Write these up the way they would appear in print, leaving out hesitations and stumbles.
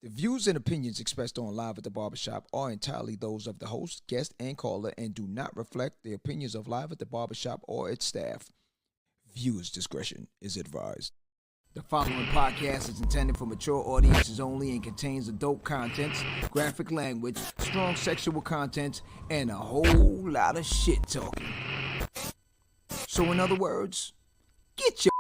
The views and opinions expressed on Live at the Barbershop are entirely those of the host, guest, and caller and do not reflect the opinions of Live at the Barbershop or its staff. Viewers' discretion is advised. The following podcast is intended for mature audiences only and contains adult contents, graphic language, strong sexual content, and a whole lot of shit talking. So in other words, get your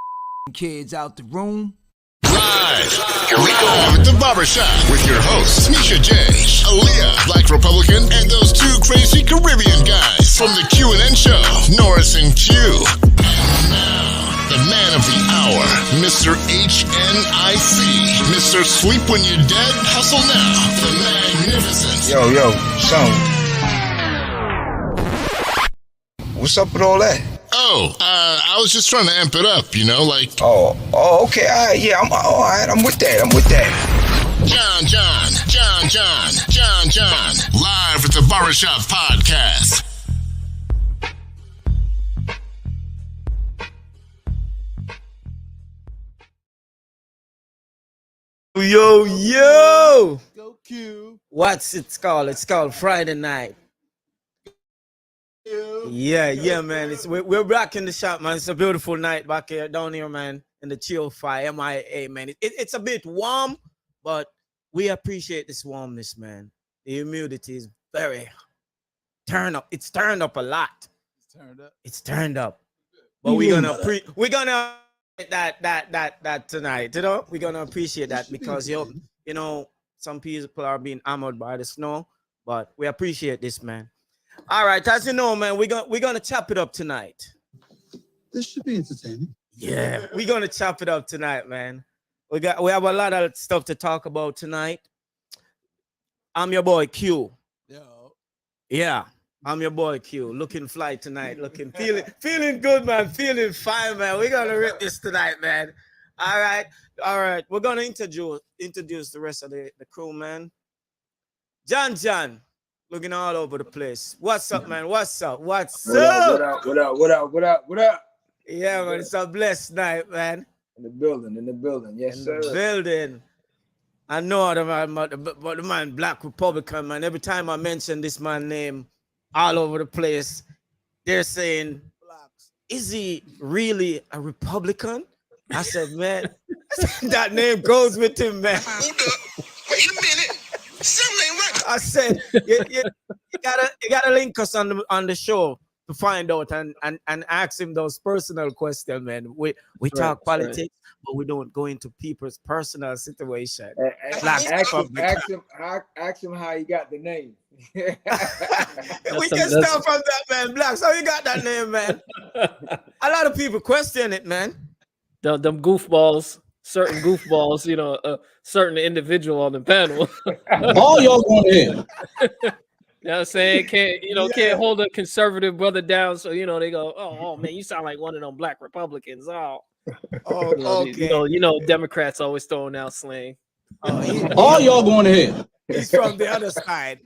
kids out the room. Live, here we go at the Barbershop with your hosts, Misha J, Aaliyah, Black Republican, and those two crazy Caribbean guys from the Q&N show, Norris and Q. And now, the man of the hour, Mr. HNIC, Mr. Sleep When You're Dead, Hustle Now, the magnificent. Yo, son. What's up with all that? Oh, I was just trying to amp it up, you know, like... Oh, okay, all right, yeah, all right, I'm with that. John, live at the Barbershop Podcast. Yo! Go Q. What's it called? It's called Friday night. Yeah, man. We're back in the shop, man. It's a beautiful night back here, down here, man, in the chill fire, MIA, man. It's a bit warm, but we appreciate this warmness, man. The humidity is very turned up. It's turned up a lot. It's turned up. But we're gonna that tonight, you know. We're gonna appreciate that because you know, some people are being hammered by the snow, but we appreciate this, man. All right, as you know, man, we're gonna chop it up tonight. This should be entertaining. Yeah, we're gonna chop it up tonight, man. We have a lot of stuff to talk about tonight. I'm your boy Q. Yo. Yeah, I'm your boy Q. Looking fly tonight. Feeling good, man. Feeling fine, man. We're gonna rip this tonight, man. All right. We're gonna introduce the rest of the crew, man. John. Looking all over the place. What's up, man? What's up? What up? Yeah, man. It's a blessed night, man. In the building. Yes, In sir. the building. I know the man, Black Republican, man. Every time I mention this man's name all over the place, they're saying, is he really a Republican? I said, man, that name goes with him, man. Wait a minute. Something ain't right. I said, you gotta link us on the show to find out and ask him those personal questions, man. We talk politics, but we don't go into people's personal situation. Ask him how he got the name. We can start from that, man. Black, so you got that name, man. A lot of people question it, man. Them goofballs. Certain goofballs, you know, a certain individual on the panel. All y'all going in. You know what I'm saying? Can't hold a conservative brother down. So, you know, they go, oh man, you sound like one of them Black Republicans. Okay. You know, Democrats always throwing out slang. All y'all going in. He's from the other side.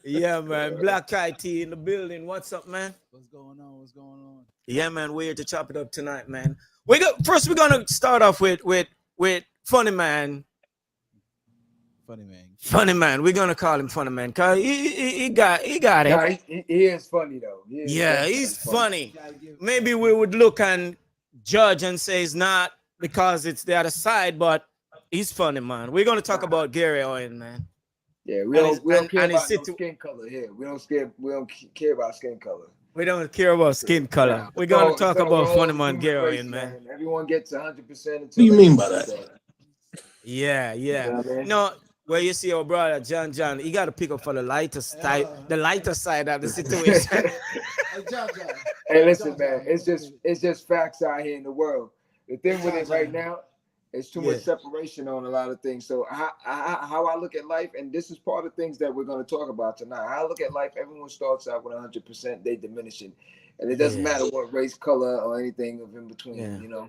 Yeah, man. Black IT in the building. What's up, man? What's going on? Yeah, man. We're here to chop it up tonight, man. First, we're gonna start off with Funny Man. Funny Man. We're gonna call him Funny Man because he got it. Nah, he is funny though. He's funny. Maybe we would look and judge and say it's not because it's the other side, but he's funny, man. We're gonna talk about Gary Owen, man. Yeah, we don't care about skin color here. We don't care about skin color. We don't care about skin color. We're gonna talk about Funny Man Gary Owen, man. Everyone gets 100%. What do you mean by that? Yeah. No, where you see our brother John, he got to pick up for the lighter side of the situation. Hey, listen, man. It's just facts out here in the world. The thing with it right now, it's too much separation on a lot of things. So how I look at life, and this is part of things that we're going to talk about tonight. How I look at life, everyone starts out with 100%. They diminish it, and it doesn't matter what race, color, or anything of in between. You know,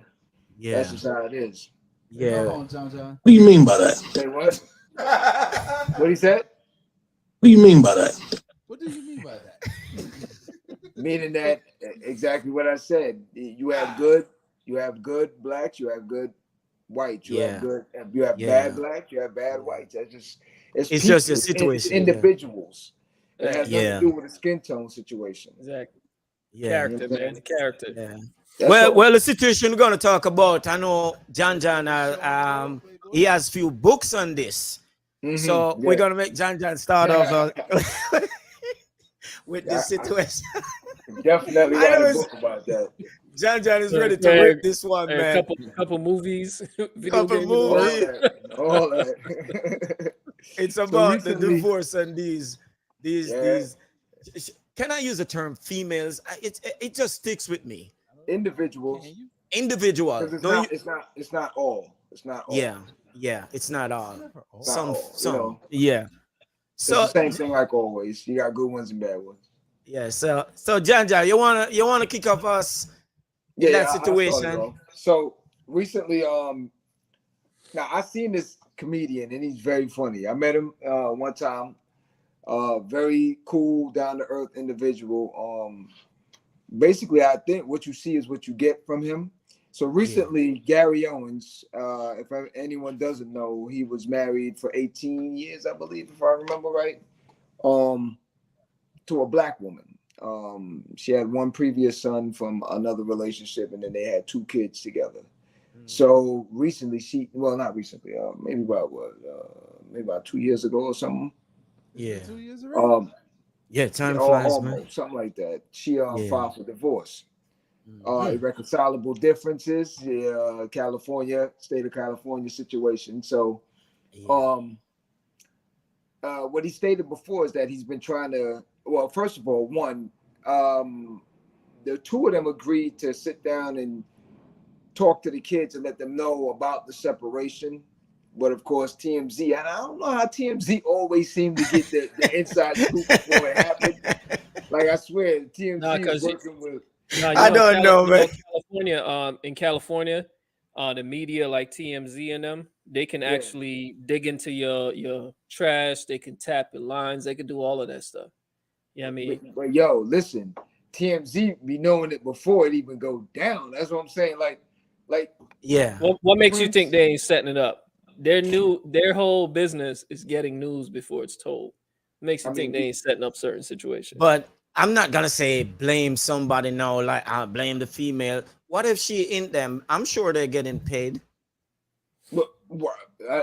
that's just how it is. Yeah. What do you mean by that? Say what? What he said? What do you mean by that? What do you mean by that? Meaning that exactly what I said. You have good blacks, you have good whites. You have Yeah. good. You have bad blacks. You have bad whites. That's just it's just a people, situation. it's individuals. It has nothing Yeah. to do with a skin tone situation. Exactly. Yeah. Character, man. The character. Yeah. That's all. Well, the situation we're gonna talk about. I know John he has few books on this. So we're gonna make John start off with this situation. Definitely write a book about that. John is ready to rip this one, A man. couple movies, video Couple game movies. All that. It's about the recently- divorce and these. Can I use the term females? It just sticks with me. Individuals. Individual. Because it's not all. It's not all. Yeah. It's not all. Not Some. all, you know. Yeah. It's So the same thing like always. You got good ones and bad ones. yeah. So John, you wanna kick off us in that situation? So recently, now I seen this comedian and he's very funny. I met him one time. Very cool, down to earth individual. Basically, I think what you see is what you get from him. So recently, Gary Owens, if anyone doesn't know, he was married for 18 years, I believe, if I remember right, to a black woman. She had one previous son from another relationship, and then they had 2 kids together. So recently, not recently, maybe about 2 years ago or something. Yeah. 2 years already. Yeah, time flies, almost, man. something like that. She filed for divorce. Mm. Irreconcilable differences, state of California situation. So, what he stated before is that he's been trying to. Well, first of all, the 2 of them agreed to sit down and talk to the kids and let them know about the separation. But of course, TMZ, and I don't know how TMZ always seem to get the inside scoop before it happened. Like, I swear, TMZ is working with. I don't know, man. In California, the media like TMZ and them, they can actually dig into your trash. They can tap your lines. They can do all of that stuff. Yeah, I mean, but yo, listen, TMZ be knowing it before it even go down. That's what I'm saying. Like. Yeah. What makes you think they ain't setting it up? Their whole business is getting news before it's told. Makes you think they ain't setting up certain situations. But I'm not gonna say blame somebody now, like I blame the female. What if she in them? I'm sure they're getting paid. But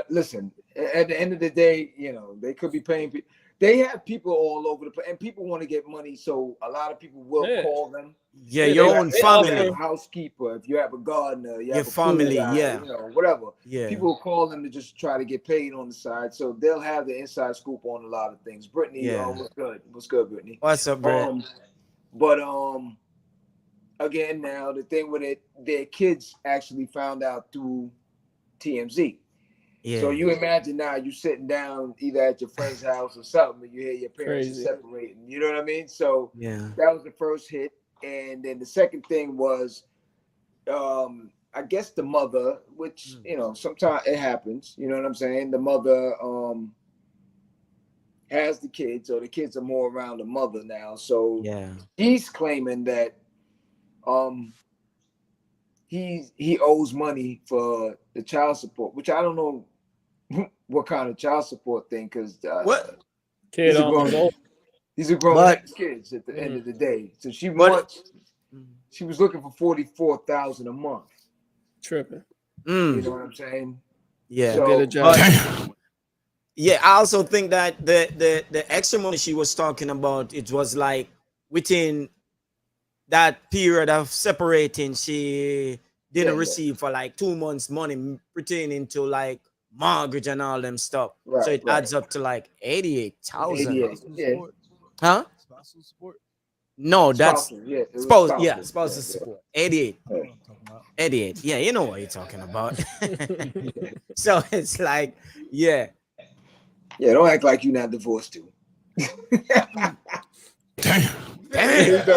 listen, at the end of the day, they could be paying people. They have people all over the place, and people want to get money, so a lot of people will call them. Yeah, your own family, a housekeeper. If you have a gardener, you have your family, guy, whatever. Yeah, people will call them to just try to get paid on the side, so they'll have the inside scoop on a lot of things. Brittany, what's good? What's good, Brittany? What's up, bro? But again, now the thing with it, their kids actually found out through TMZ. Yeah. So you imagine now you sitting down either at your friend's house or something, and you hear your parents are separating. You know what I mean? So that was the first hit, and then the second thing was, I guess the mother, which sometimes it happens. You know what I'm saying? The mother has the kids, or the kids are more around the mother now. So he's claiming that he owes money for the child support, which I don't know what kind of child support thing, because these are grown kids at the end of the day. So she was looking for $44,000 a month. Tripping. You know what I'm saying? Yeah. So, I also think that the extra money she was talking about, it was like within that period of separating, she didn't receive for like 2 months money pertaining to like mortgage and all them stuff. So it adds up to like 88,000. Huh? Spousal support. No, that's spousal support. Support. 88. 88. Yeah, you know what you're talking about. So it's like, don't act like you're not divorced too. Damn. You guys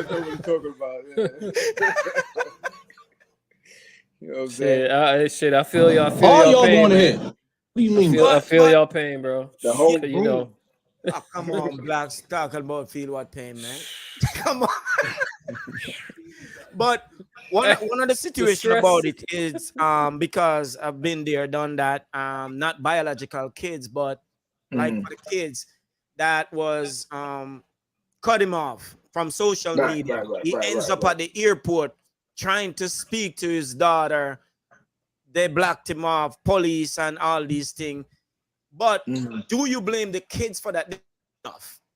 know what I'm talking about. You know what I'm saying? Shit, I feel y'all. All y'all pain, going man. ahead. What do you mean? I feel y'all pain, bro. The whole Oh, come on, blacks, talk about feel what pain, man. Come on. But one of the situation stress. about it is because I've been there, done that. Not biological kids, but like for the kids that was cut him off from social media. He ends up at the airport trying to speak to his daughter. They blocked him off, police and all these things. But do you blame the kids for that?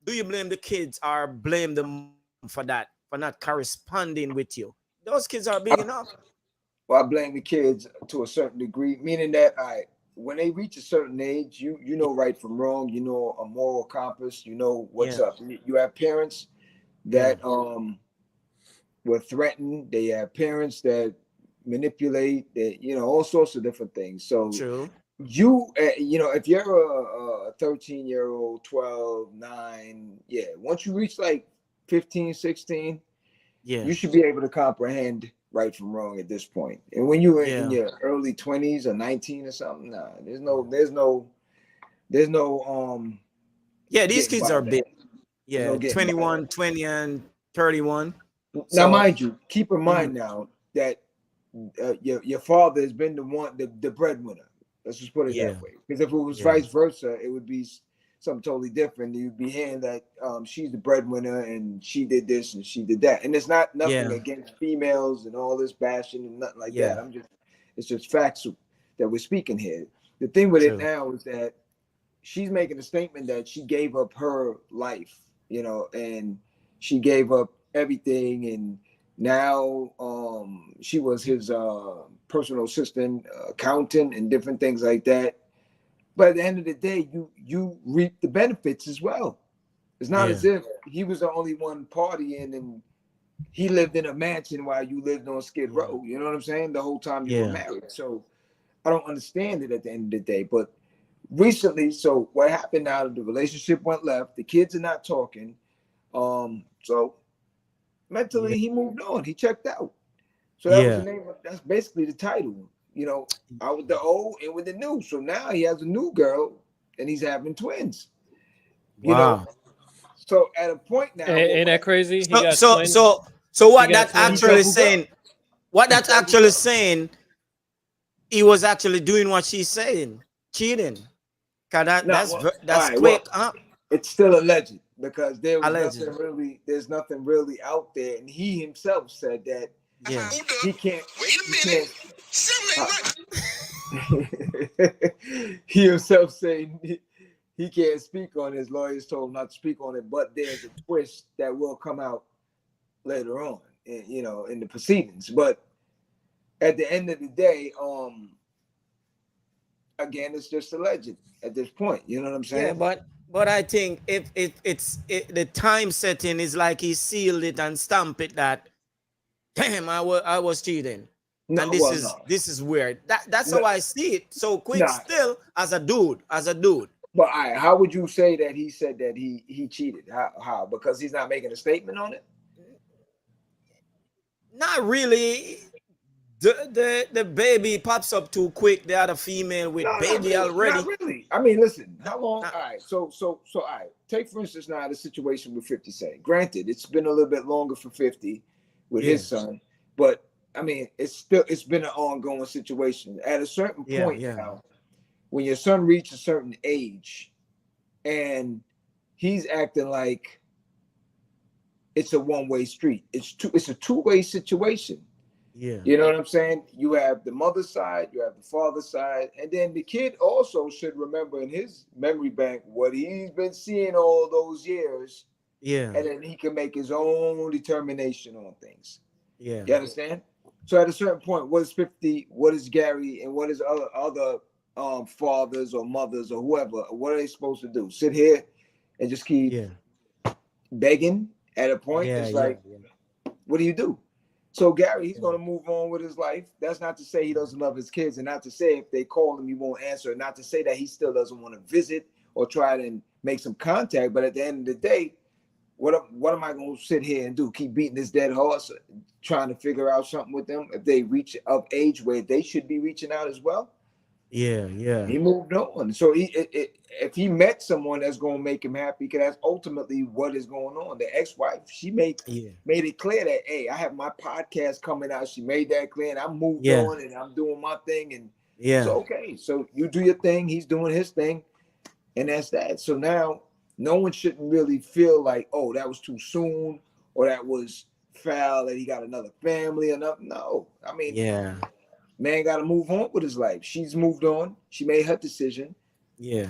Do you blame the kids or blame the mom for that, for not corresponding with you? Those kids are big enough. Well, I blame the kids to a certain degree, meaning that when they reach a certain age, you know right from wrong, you know a moral compass, you know what's up. You have parents that were threatened. They have parents that manipulate, that all sorts of different things. So true. You if you're a 13-year-old, 12, 9, once you reach like 15, 16, you should be able to comprehend right from wrong at this point. And when you're in your early 20s or 19 or something, there's no these kids are big. 21, 20 and 31. Now mind you, keep in mind now that your father has been the breadwinner. Let's just put it that way. Because if it was vice versa, it would be something totally different. You'd be hearing that she's the breadwinner and she did this and she did that. And it's nothing against females and all this bashing and nothing like that. It's just facts that we're speaking here. The thing with it now is that she's making a statement that she gave up her life, and she gave up everything, and now she was his personal assistant, accountant, and different things like that. But at the end of the day, you reap the benefits as well. It's not as if he was the only one partying and he lived in a mansion while you lived on Skid Row. You know what I'm saying? The whole time you were married. So I don't understand it at the end of the day. But recently, so what happened now, the relationship went left. The kids are not talking. So mentally, he moved on. He checked out. So that was the name. That's basically the title. Out with the old and with the new. So now he has a new girl, and he's having twins. Wow. So at a point now, ain't that crazy? So what that actually saying? What that's actually saying? He was actually doing what she's saying, cheating. That's right, quick. It's still alleged because there's nothing really out there, and he himself said that he can't. He himself saying he can't speak on it. His lawyers told him not to speak on it, but there's a twist that will come out later on, in the proceedings. But at the end of the day, again, it's just alleged at this point. You know what I'm saying? Yeah, but I think if the time setting is like he sealed it and stamped it that, damn, I was cheating. No, and this is weird. That's how I see it. So quick, still as a dude. But how would you say that he said that he cheated? How? Because he's not making a statement on it? Not really. The baby pops up too quick. The other female with baby already. Not really. I mean, listen. How long? All right. So all right. Take for instance now the situation with 50 Cent. Granted, it's been a little bit longer for 50 with his son, but I mean, it's been an ongoing situation. At a certain point now, when your son reaches a certain age, and he's acting like it's a one-way street. It's a two-way situation. Yeah. You know what I'm saying? You have the mother's side, you have the father's side, and then the kid also should remember in his memory bank what he's been seeing all those years. Yeah. And then he can make his own determination on things. Yeah. You understand? So at a certain point, what is 50, what is Gary, and what is other fathers or mothers or whoever, what are they supposed to do? Sit here and just keep begging at a point? It's like, what do you do? So Gary, he's going to move on with his life. That's not to say he doesn't love his kids, and not to say if they call him, he won't answer, not to say that he still doesn't want to visit or try to make some contact. But at the end of the day, what am I going to sit here and do? Keep beating this dead horse, trying to figure out something with them if they reach of age where they should be reaching out as well? Yeah, yeah, He moved on. So if he met someone that's gonna make him happy, because that's ultimately what is going on. The ex-wife, she made yeah, it clear that, hey, I have my podcast coming out. She made that clear, and I moved yeah, on, and I'm doing my thing. And yeah, so, okay, so you do your thing, he's doing his thing, and that's that. So now no one shouldn't really feel like, oh, that was too soon, or that was foul, that he got another family or nothing. No, I mean, yeah, man got to move on with his life. She's moved on. She made her decision. yeah.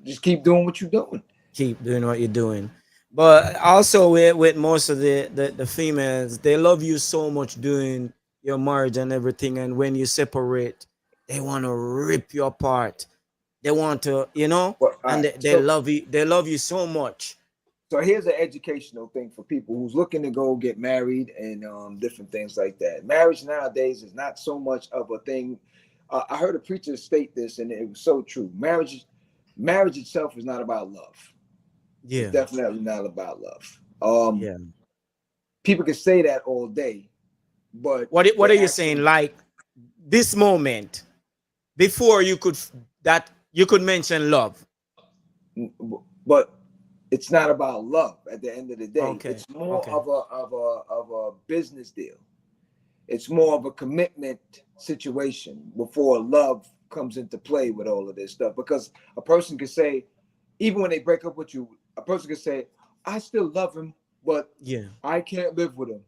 Just keep doing what you're doing. Keep doing what you're doing. But also with most of the females, they love you so much during your marriage and everything. And when you separate, they want to rip you apart. They want to, But, all and right, they love you. They love you so much. so here's an educational thing for people who's looking to go get married and different things like that. Marriage nowadays is not so much of a thing. I heard a preacher state this, and it was so true. Marriage itself is not about love. It's Yeah, definitely not about love. yeah. People can say that all day, but What the are you saying? action, Like this moment before you could mention love. but it's not about love. At the end of the day, Okay, it's more okay. of a business deal. It's more of a commitment situation before love comes into play with all of this stuff. Because a person could say, even when they break up with you, a person could say, I still love him, but Yeah, I can't live with him.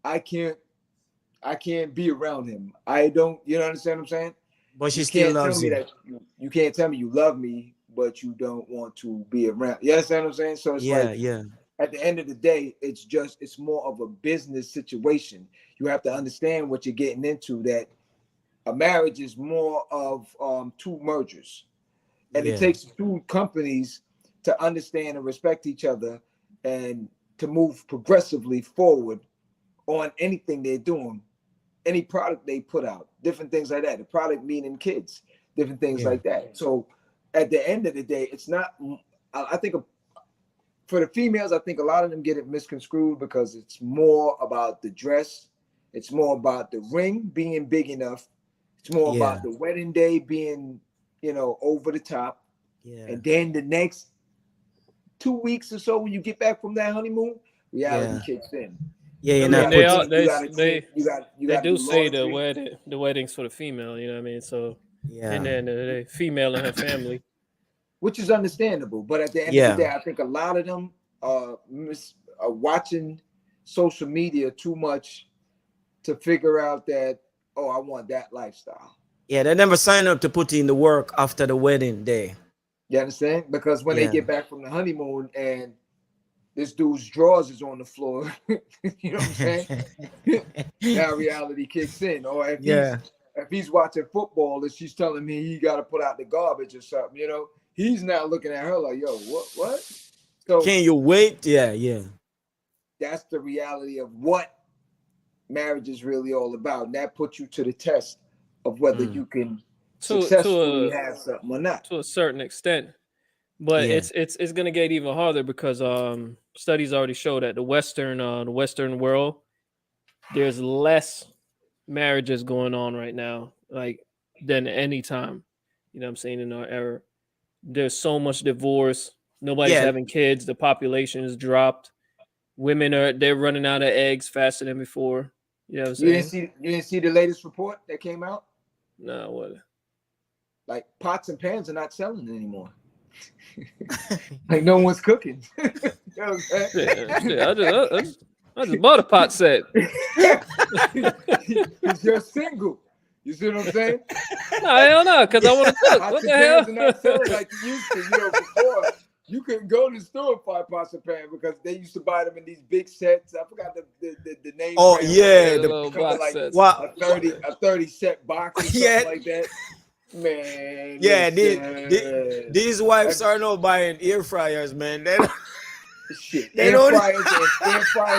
I can't be around him. I don't, you know, understand what I'm saying? but she You still can't tell loves me you. that you can't tell me you love me, but you don't want to be around. You understand what I'm saying? So it's Yeah, like, yeah, at the end of the day, it's more of a business situation. You have to understand what you're getting into, that a marriage is more of two mergers. And it yeah, takes two companies to understand and respect each other and to move progressively forward on anything they're doing, any product they put out, different things like that. The product meaning kids, different things yeah, like that. So at the end of the day, it's not, I think for the females, I think a lot of them get it misconstrued because it's more about the dress. It's more about the ring being big enough. It's more yeah, about the wedding day being, over the top. yeah, And then the next 2 weeks or so, when you get back from that honeymoon, reality yeah, kicks in. yeah. I You're You mean, not gotta they putting. are clean, you gotta clean, you they gotta do do say the laundry. wedding's for the female. You know what I mean? So in Yeah, the end of the day, female and her family. Which is understandable. But at the end of the yeah, day, I think a lot of them are watching social media too much to figure out that, oh, I want that lifestyle. yeah. They never sign up to put in the work after the wedding day. You understand? Because when they Yeah, get back from the honeymoon and this dude's drawers is on the floor, you know what I'm saying? Now reality kicks in. Or yeah. if he's watching football and she's telling me he got to put out the garbage or something, he's now looking at her like, yo, what? So Can you wait? Yeah, yeah, that's the reality of what marriage is really all about. And that puts you to the test of whether mm, you can To successfully have something or not. a certain extent, but yeah, it's gonna get even harder because studies already show that the Western world, there's less marriages going on right now, like than any time. You know what I'm saying, in our era. There's so much divorce. Nobody's yeah. having kids. The population has dropped. They're running out of eggs faster than before. You know what I'm saying? You didn't see the latest report that came out? No, what? Like pots and pans are not selling anymore. Like no one's cooking. You know what I'm saying? Shit, I just bought a pot set. Because you're single. You see what I'm saying? No, hell no, because I want to cook. Pots What and the pans are not hell? selling like you used to. Before you couldn't go to the store and buy pots and pans because they used to buy them in these big sets. I forgot the name. Oh brand, yeah, The the little Come box like sets. wow. a 30 set box or something Yeah. like that. Man, Yeah, listen. these wives are not buying air fryers, man. Shit, They air don't- fryers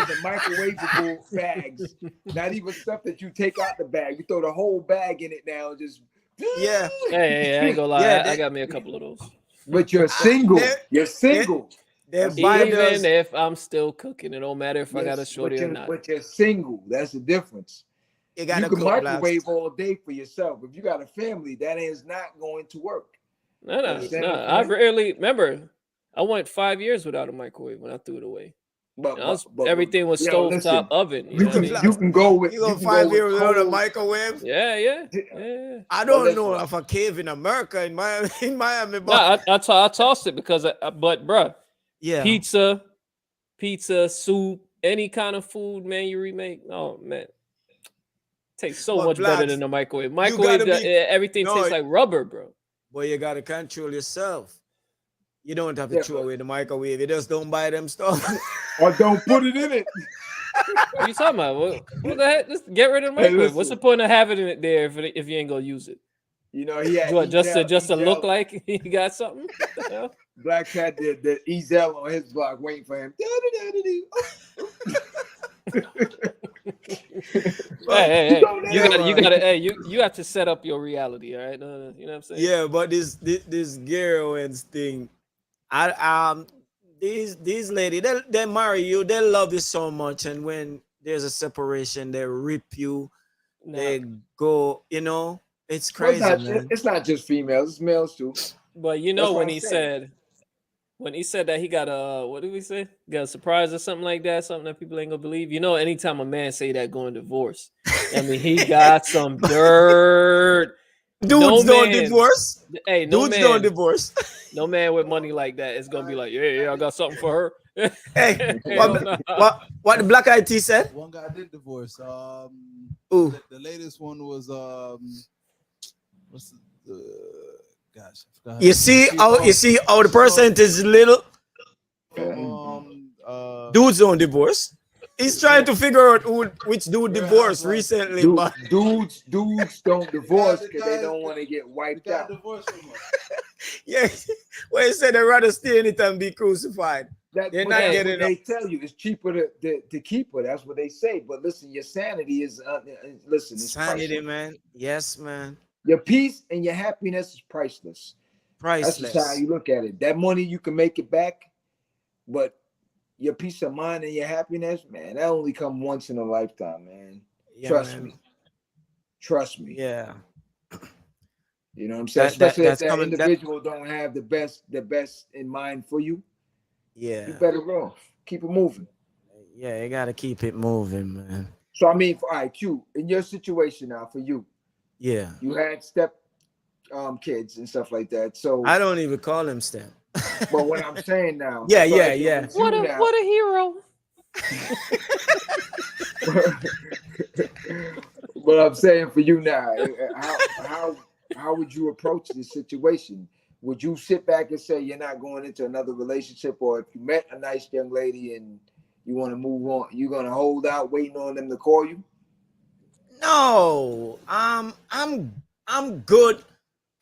and microwavable bags. Not even stuff that you take out the bag. You throw the whole bag in it now and just Yeah, Hey, I ain't gonna lie. Yeah, I got me a couple of those. But you're single. They're- You're single. they That's buy Even those. if I'm still cooking, it don't matter if I got a Yes, shorty or not. but you're single. That's the difference. You gotta can cook, microwave Blacks. all day for yourself. If you got a family, that is not going to work. No. Understand what I I'm saying? rarely remember. I went 5 years without a microwave when I threw it away. But, And I was, but everything was yo, stovetop listen, oven. You you know what I can mean? you can go with You go 5 years without a cold. microwave? Yeah. I But don't know listen, of a cave in America in Miami, No, but I tossed it because, but bruh, yeah. pizza, soup, any kind of food, man, you remake. Oh man, tastes so But much better Blacks, than the microwave. you Microwave, gotta be everything no, tastes like rubber, bro. but you gotta control yourself. You don't have to Yeah, throw away the microwave. You just don't buy them stuff. or don't put it in it. What you talking about? What the heck? Just get rid of the Hey, microwave. What's the listen, point of having it there if you ain't gonna use it? you know he had What, just to Ezel. look like you got something? What the hell? Blacks had the Ezel on his block waiting for him. Hey, you You gotta, hey, you have to set up your reality, all right? You know what I'm saying? Yeah, but this Gary Owens thing, these lady, they marry you, they love you so much, and when there's a separation, they rip you, Nah. they go, it's Well, crazy, man. it's not just females, it's males too. But you That's know what when I'm he saying. said that he got a, what did we say? Got a surprise or something like that, something that people ain't gonna believe. You know, anytime a man say that going divorce, I mean he got some dirt. Dudes don't divorce. Hey, Dudes don't divorce. no man with money like that is gonna be like, yeah, I got something for her. Hey, Hell nah. what the Black Eyed Tea said? One guy did divorce. Ooh. The latest one was what's the gosh? I forgot. You see how the percent is little. Dudes don't divorce. He's trying to figure out which dude divorced recently, but Dudes don't divorce because they don't want to get wiped out. yeah, well, he said they'd rather stay in it and be crucified. That's They're what not getting they tell you. It's cheaper to keep her. That's what they say. But listen, your sanity is it's sanity, priceless. man. Yes, man. Your peace and your happiness is priceless. Priceless. That's just how you look at it. That money you can make it back, but your peace of mind and your happiness, man, that only come once in a lifetime, man. Yeah, Trust me. Yeah. You know what I'm saying? Especially if that individual don't have the best in mind for you. Yeah. You better go. Keep it moving. Yeah, you gotta keep it moving, man. So I mean, for IQ, in your situation now, for you, yeah, you had step kids and stuff like that. So I don't even call them step. But what I'm saying now, yeah. What a hero. But I'm saying for you now, how would you approach this situation? Would you sit back and say you're not going into another relationship, or if you met a nice young lady and you want to move on, you're gonna hold out waiting on them to call you? No, I'm good.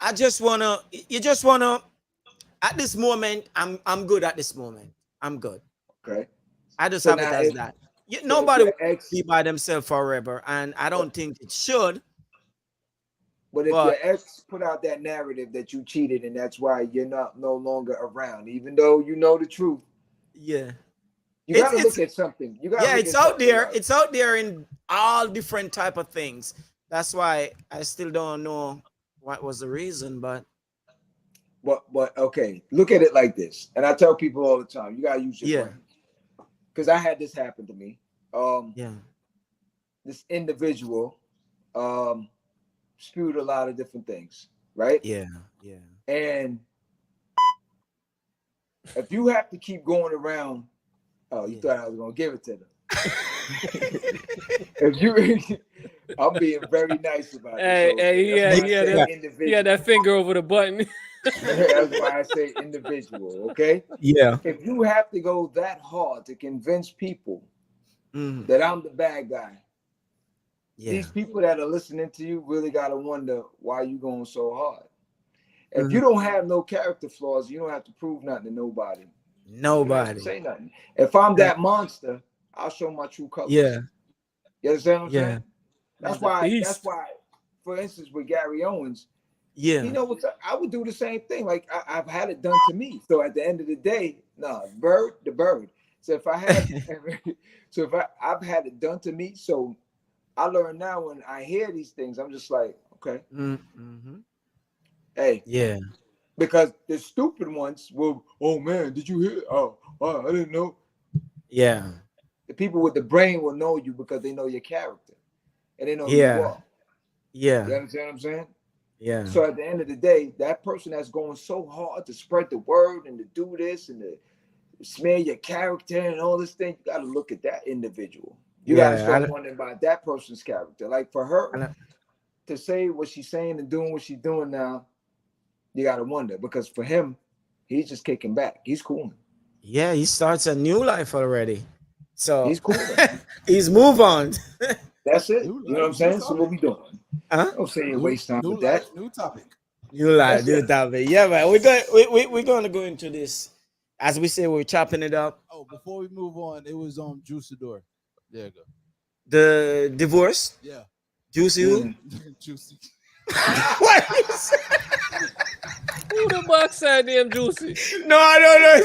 You just wanna at this moment, I'm good at this moment. I'm good. Okay. I just have it as that. Nobody will be by themselves forever, and I don't think it should. But if your ex put out that narrative that you cheated and that's why you're no longer around, even though you know the truth. Yeah. You gotta look at something. It's out there. It's out there in all different type of things. That's why I still don't know what was the reason, but okay, look at it like this. And I tell people all the time, you gotta use your brain. Because I had this happen to me. This individual spewed a lot of different things, right? Yeah. And if you have to keep going around, you thought I was gonna give it to them. If you, I'm being very nice about it. He had that finger over the button. That's why I say individual, okay? Yeah. If you have to go that hard to convince people that I'm the bad guy, these people that are listening to you really gotta wonder why you going so hard. If you don't have no character flaws, you don't have to prove nothing to nobody. Nobody. You don't have to say nothing. If I'm that monster, I'll show my true colors. Yeah. You understand what I'm saying? That's why, for instance, with Gary Owens, you know what? I would do the same thing. Like I've had it done to me. So at the end of the day, the bird. So if I had, I've had it done to me. So I learn now when I hear these things, I'm just like, okay, Mm-hmm. hey, Yeah. because the stupid ones will, oh man, did you hear? Oh, I didn't know. Yeah. The people with the brain will know you because they know your character and they know who you Yeah. are. Yeah. You understand what I'm saying? Yeah. So at the end of the day, that person that's going so hard to spread the word and to do this and to smear your character and all this thing, you got to look at that individual. You got to start wondering about that person's character. Like for her to say what she's saying and doing what she's doing now, you got to wonder, because for him, he's just kicking back. He's cool. Yeah, he starts a new life already. So He's cool. he's move on. That's it. You know what I'm saying? So what we doing? Huh? Don't say you waste time with that. New topic. New life, new topic. Yeah, man. We're going to go into this. As we say, we're chopping it up. Oh, before we move on, it was Juicidor. There you go. The divorce. Yeah. Juicy. Juicy. What is Who the box said damn Juicy? No, I don't know.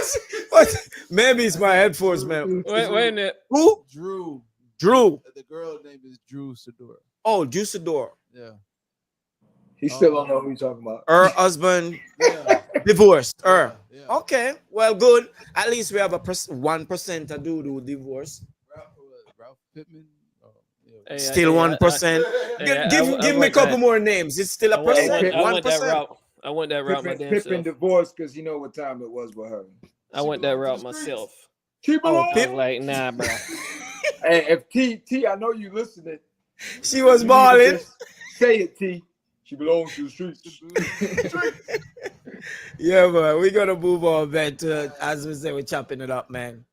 What? Maybe it's my headphones, man. Wait a minute. Who? Drew. The girl name is Drew Sidor. Oh, Juicidor. Yeah. He still don't know who you're talking about. Her husband divorced her. Yeah. Okay, well, good. At least we have a 1% to do divorce. Ralph Pittman. Hey, still 1%. Give me a couple more names. It's still a percent. 1%. I went that route my damn Pippin self. divorced because you know what time it was with her. I went that route myself. Keep it on. I'm like, nah, bro. Hey, if T, I know you listening. She was balling. Say it, T. She belongs to the streets. Yeah, man. We're gonna move on, man. As we say, we're chopping it up, man.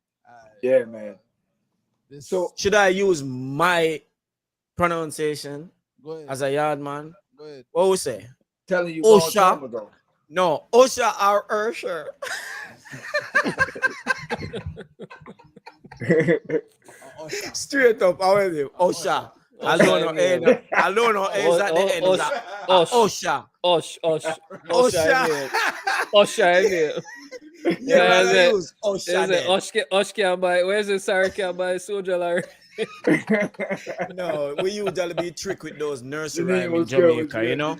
Yeah, man. So should I use my pronunciation as a yard man? Go ahead. What we say? Telling you a long time ago. No, Osha or Ursher. Straight up, how is it? Osha. I don't know. I don't know. Is at the end. Osha. Osha. Yeah, Osha. Osh can buy. Where's the Sarah can buy soldier? No, we usually be tricked with those nursery rhymes in Jamaica, you know?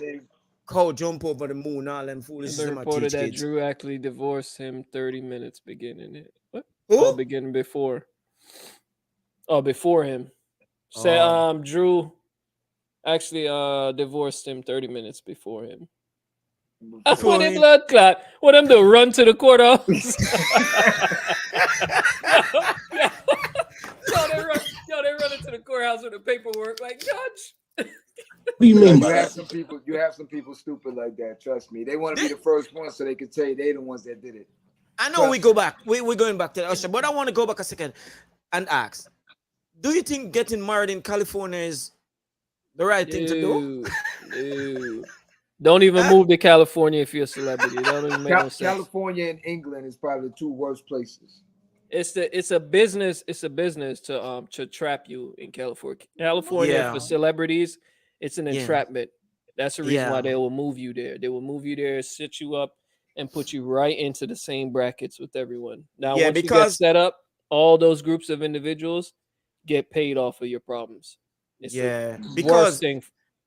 Cow jump over the moon, all them foolish. The reported that Drew actually divorced him 30 minutes beginning it. What? Who? Oh, beginning before. Oh, before him. Say Drew actually divorced him 30 minutes before him. When a blood clot. What them do? Run to the courthouse. They run into the courthouse with the paperwork like, Judge. What do you mean by that? You have some people stupid like that. Trust me. They want to be the first ones so they can tell you they the ones that did it. I know we go back. We're going back to the Usher, but I want to go back a second and ask: do you think getting married in California is the right thing to do? Don't even move to California if you're a celebrity. That don't even make no sense. California and England is probably the two worst places. It's a business to trap you in California. California for celebrities, it's an entrapment. That's the reason why they will move you there. They will move you there, sit you up, and put you right into the same brackets with everyone. Now, once you get set up, all those groups of individuals get paid off of your problems. It's because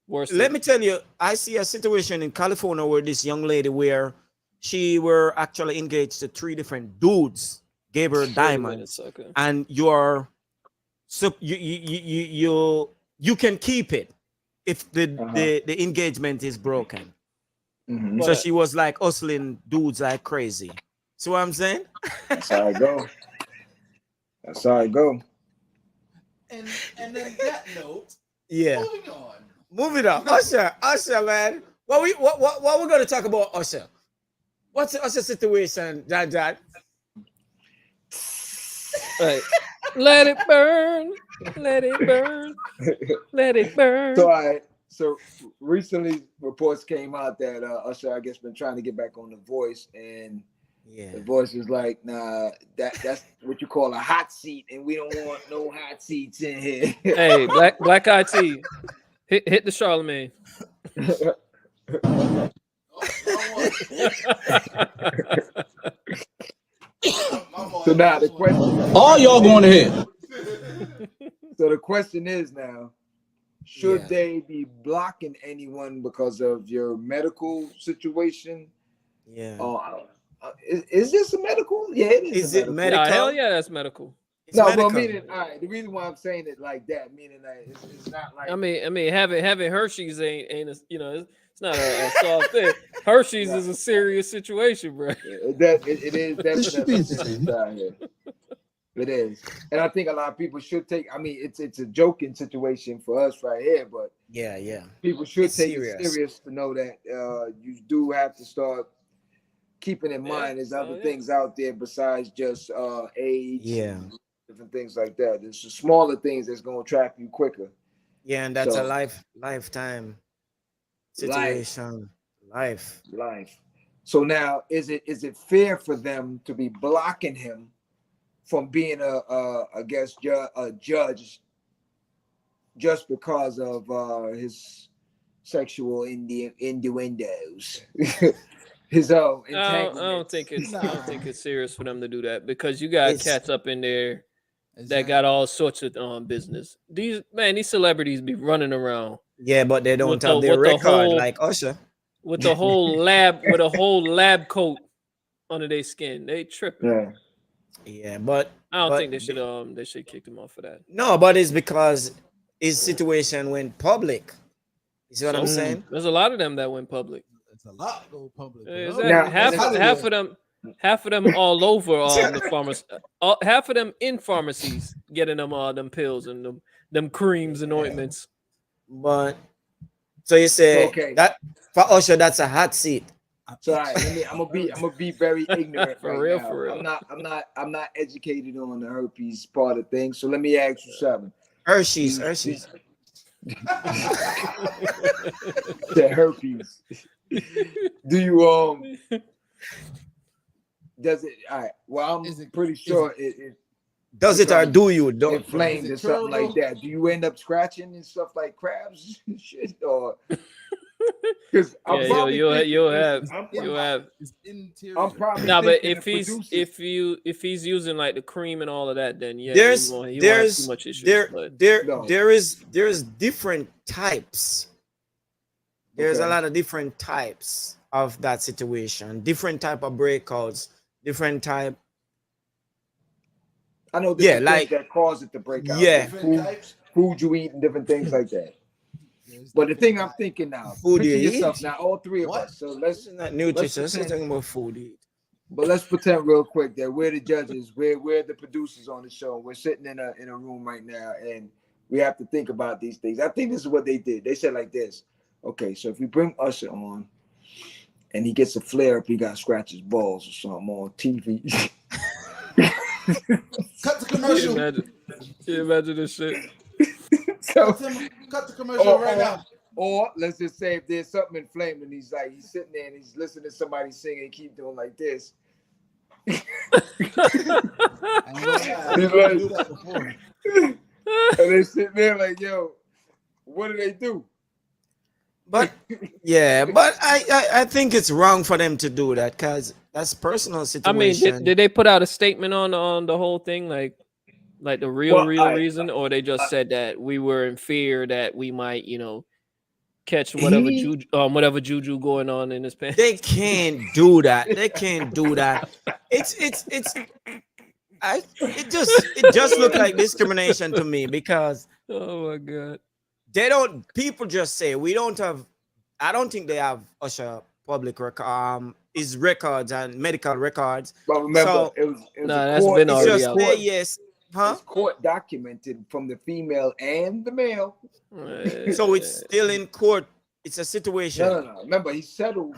worst let me tell you, I see a situation in California where this young lady where she were actually engaged to 3 different dudes. Gave her diamonds, and you can keep it if the engagement is broken. Mm-hmm. So she was like hustling dudes like crazy. See what I'm saying? That's how I go. That's how I go. And then that note. Yeah. Moving on. Usher, man. What we're gonna talk about Usher? What's the Usher situation, Dad? Right. Let it burn. Let it burn. Let it burn. So recently reports came out that Usher, I guess, been trying to get back on The Voice, and The Voice is like, nah, that's what you call a hot seat, and we don't want no hot seats in here. Hey, Black IT, hit the Charlemagne. So now the question, all y'all going ahead. So the question is now, should they be blocking anyone because of your medical situation? Yeah. Is this a medical? Yeah, it is. Is it medical? Yeah, hell yeah, that's medical. It's No, medical. but meaning, all right. The reason why I'm saying it like that, meaning that it's not like. I mean, having Hershey's ain't a, it's not a soft thing. Hershey's is a serious situation, bro. It is definitely serious out here. It is, and I think a lot of people should take. I mean, it's a joking situation for us right here, but yeah, people should it's take serious. it serious to know that you do have to start keeping in mind there's other things out there besides just age. And different things like that. There's the smaller things that's gonna trap you quicker. Yeah, and that's a lifetime situation. Life. So now, is it fair for them to be blocking him from being a judge just because of his sexual innuendos? His own. I don't think it's serious for them to do that, because you got cats up in there that got all sorts of business. These celebrities be running around. Yeah, but they don't have their record like Usher. With the whole lab coat under their skin. They tripping. Yeah, but I don't think they should kick him off for that. No, but it's because his situation went public. You see what I'm saying? There's a lot of them that went public. It's a lot go public. Half of them all over the pharmacy. Half of them in pharmacies getting them pills and them creams and ointments. But so you say that for Usher, that's a hot seat. So I'm gonna be very ignorant for real. I'm not educated on the herpes part of things. So let me ask you something. Hershey's. The herpes. Do you does it? All right. Well, I'm pretty sure it does it, or do you? Don't inflamed or something like that. Do you end up scratching and stuff like crabs and shit, or? Because you'll have. I'm probably but if he's using like the cream and all of that, then there's too much issues. There's different types. There's a lot of different types of that situation. Different type of breakouts. Different type. I know things that cause it to break out. Yeah, food you eat and different things like that. But the thing I'm thinking now, food you yourself eat? Now, all three of us. So let's not nutrition. Let's talking about food you eat. But let's pretend real quick that we're the judges, we're the producers on the show. We're sitting in a room right now, and we have to think about these things. I think this is what they did. They said like this. Okay, so if we bring Usher on, and he gets a flare up, he got to scratch his balls or something on TV. Cut the commercial. Can you imagine this shit? So, cut the commercial right now. Or let's just say if there's something inflamed and he's sitting there and he's listening to somebody sing and keep doing like this. And they're sitting there like, yo, what do they do? But yeah, but I think it's wrong for them to do that, because that's personal situation. I mean, did they put out a statement on the whole thing, like the real reason, or they just said that we were in fear that we might, catch whatever juju going on in his pants? They can't do that. It just looked like discrimination to me, because oh my god, people just say we don't have. I don't think they have Usher public record, his records and medical records. But remember, that's been already out. It's court documented from the female and the male. So it's still in court. It's a situation. No. Remember, he settled.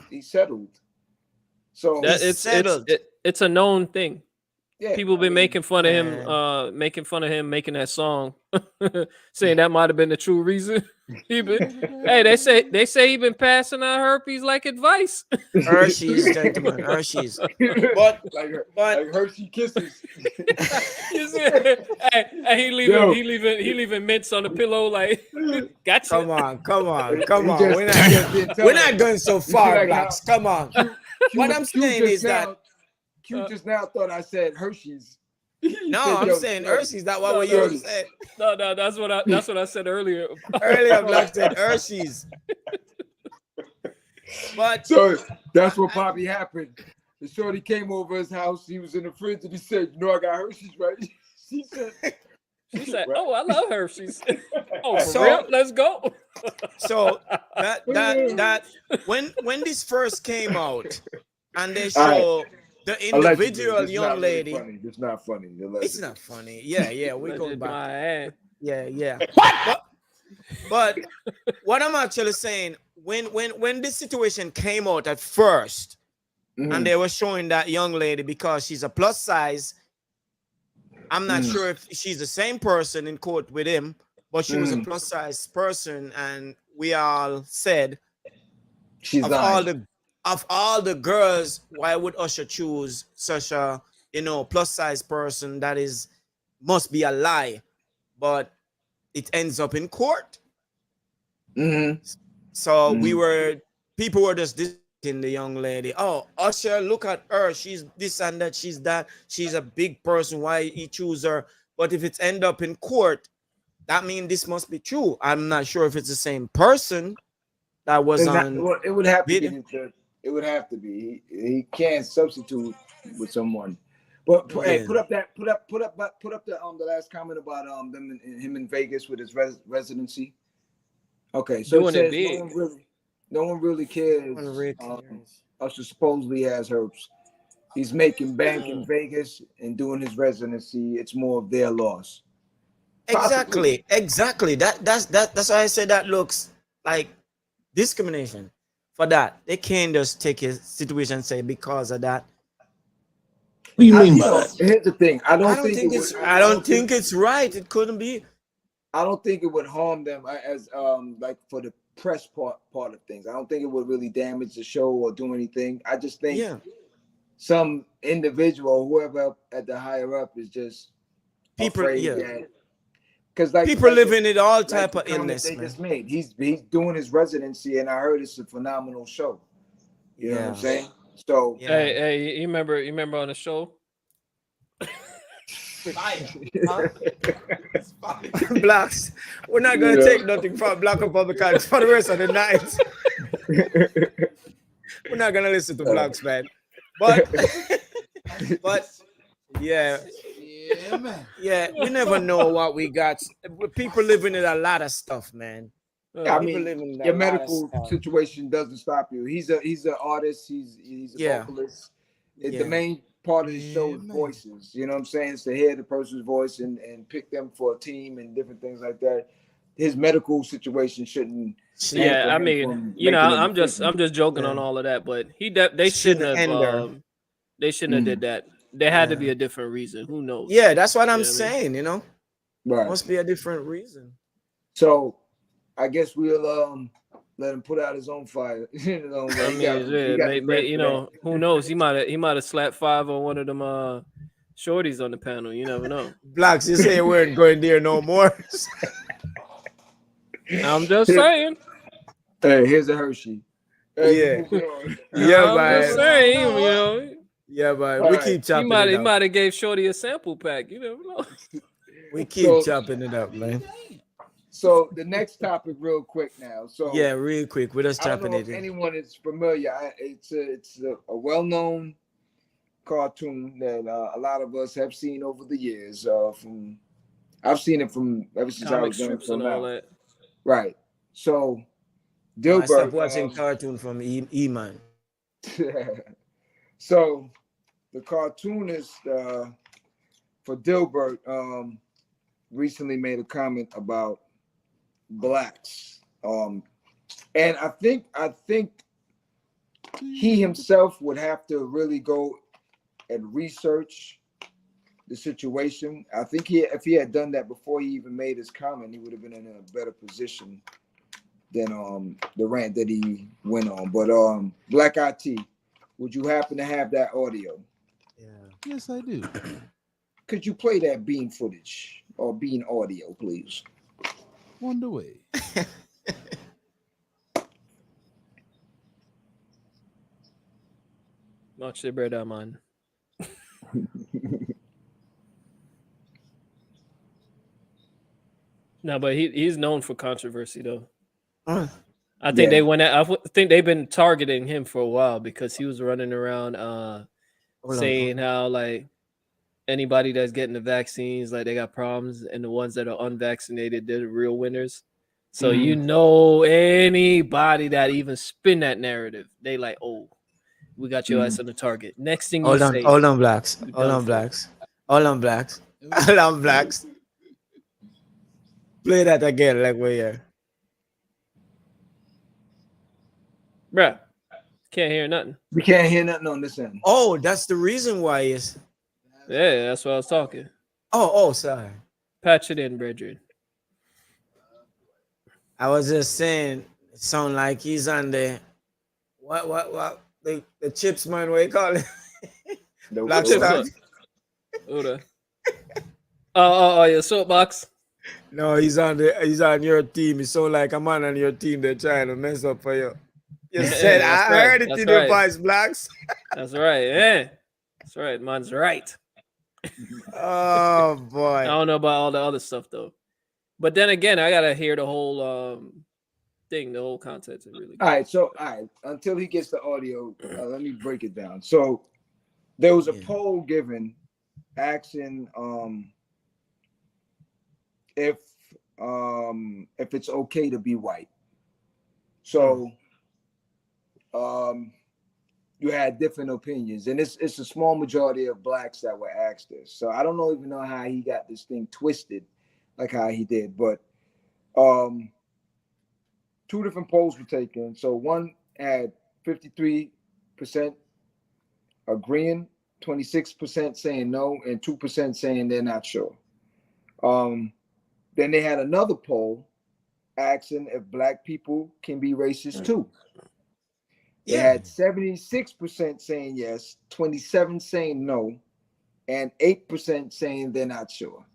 So it's a known thing. Yeah, people been making fun of him, making that song, saying that might have been the true reason. Hey, they say he been passing out herpes like advice. Hershey's, gentlemen, Hershey's. But Hershey kisses. Hey, he leaving mints on the pillow, like, gotcha. Come on. We're not going so far, Blacks. Come on. What I'm saying is that Q just now thought I said Hershey's. No, I'm saying Hershey's. That's what you said. No, that's what I said earlier. Earlier, Black said Hershey's. But so that's what probably happened. The shorty came over his house. He was in the fridge and he said, "You know, I got Hershey's, right?" She said, "Oh, I love Hershey's." Oh, for so, real? Let's go. So that when this first came out and they show the individual young lady. It's not funny. It's not funny. Yeah, we go back. Yeah. What? But what I'm actually saying, when this situation came out at first, and they were showing that young lady because she's a plus size, I'm not sure if she's the same person in court with him, but she was a plus size person, and we all said, she's of all the girls, why would Usher choose such a plus size person? That must be a lie, but it ends up in court. So people were just dissing the young lady. Oh, Usher, look at her. She's this and that. She's that. She's a big person. Why he choose her? But if it's end up in court, that means this must be true. I'm not sure if it's the same person that was on. It would have to be. It would have to be. He can't substitute with someone. But hey, put up the last comment about him in Vegas with his residency. Okay, so it says no one really cares. Usher supposedly has herbs. He's making bank in Vegas and doing his residency. It's more of their loss. Exactly. That's why I said that looks like discrimination. For that, they can't just take a situation and say because of that. What do you mean by that? Here's the thing. I don't think it's right. It couldn't be. I don't think it would harm them as like for the press part of things. I don't think it would really damage the show or do anything. I just think some individual, whoever at the higher up, is just people. Because like people living in all type of illness. They just made. He's doing his residency, and I heard it's a phenomenal show. You know what I'm saying? So hey, you remember on the show? Blacks, we're not gonna take nothing from Black Republicans for the rest of the night. We're not gonna listen to Blacks, man. But yeah, we never know what we got. People living in a lot of stuff, man. I mean, your medical situation doesn't stop you. He's an artist. He's a vocalist. The main part of the show is voices. You know what I'm saying? It's to hear the person's voice and pick them for a team and different things like that. His medical situation shouldn't. Yeah, I mean, I'm just joking on all of that, but they shouldn't have. They shouldn't have did that. There had to be a different reason. Who knows? Yeah, that's what I'm saying. Right? Must be a different reason. So, I guess we'll let him put out his own fire. Who knows? He might have slapped 5 on one of them shorties on the panel. You never know. Blacks, you say we ain't going there no more. I'm just saying. Hey, here's a Hershey. Hey, I'm just saying, Yeah, but we keep chopping it up. He might have gave Shorty a sample pack. You never know. We keep chopping it up, man. So the next topic, real quick now. So yeah, real quick. We're just chopping it. If anyone is familiar, it's a well-known cartoon that a lot of us have seen over the years. I've seen it from ever since I was young. And all that. Right. So Dilbert. I stopped watching cartoon from E-Man. So the cartoonist for Dilbert recently made a comment about blacks, and I think he himself would have to really go and research the situation. I think if he had done that before he even made his comment, he would have been in a better position than the rant that he went on. But Black IT, would you happen to have that audio? Yeah. Yes, I do. Could you play that bean footage or bean audio, please? On the way. Watch the bread, man. No, but he's known for controversy though. Uh, I think Yeah. I think they've been targeting him for a while because he was running around hold on. saying how like anybody that's getting the vaccines, like they got problems, and the ones that are unvaccinated, they're the real winners. So you know, anybody that even spin that narrative, they like, oh, we got your ass on the target. Next thing you say, Hold on, blacks. you're Hold done on, for. blacks. Hold on, blacks. Hold on, blacks. Play that again, like we're here. Bruh, can't hear nothing. We can't hear nothing on this end. Oh, that's the reason why it's. Yeah, that's what I was talking. Oh, sorry. Patch it in, brethren. I was just saying, it sound like he's on the the chips man. What you call it? The- Black the- Star. Hold on. Oh, your soapbox. No, he's on your team. It sound like a man on your team. They're trying to mess up for you. You said That's I right, heard it that's in your right. voice, blacks. That's right. Yeah, that's right. Man's right. Oh I boy. don't know about all the other stuff though. But then again, I gotta hear the whole thing, the whole content. Really. All right. Until he gets the audio, let me break it down. So there was a poll given asking if it's okay to be white. So you had different opinions, and it's a small majority of blacks that were asked this. So I don't even know how he got this thing twisted, like how he did. But two different polls were taken. So one had 53% agreeing, 26% saying no, and 2% saying they're not sure. Then they had another poll asking if black people can be racist too. They had 76% saying yes, 27 saying no, and 8% saying they're not sure.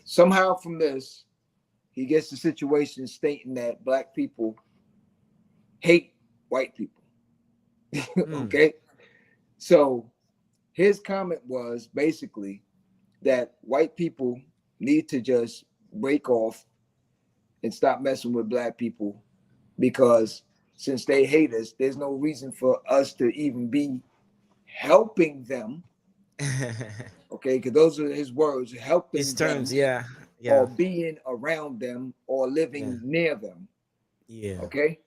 Somehow from this, he gets the situation stating that black people hate white people. Okay? So his comment was basically that white people need to just break off and stop messing with black people, because since they hate us, there's no reason for us to even be helping them. Okay, because those are his words, helping His terms, them, or being around them, or living near them. Yeah. Okay.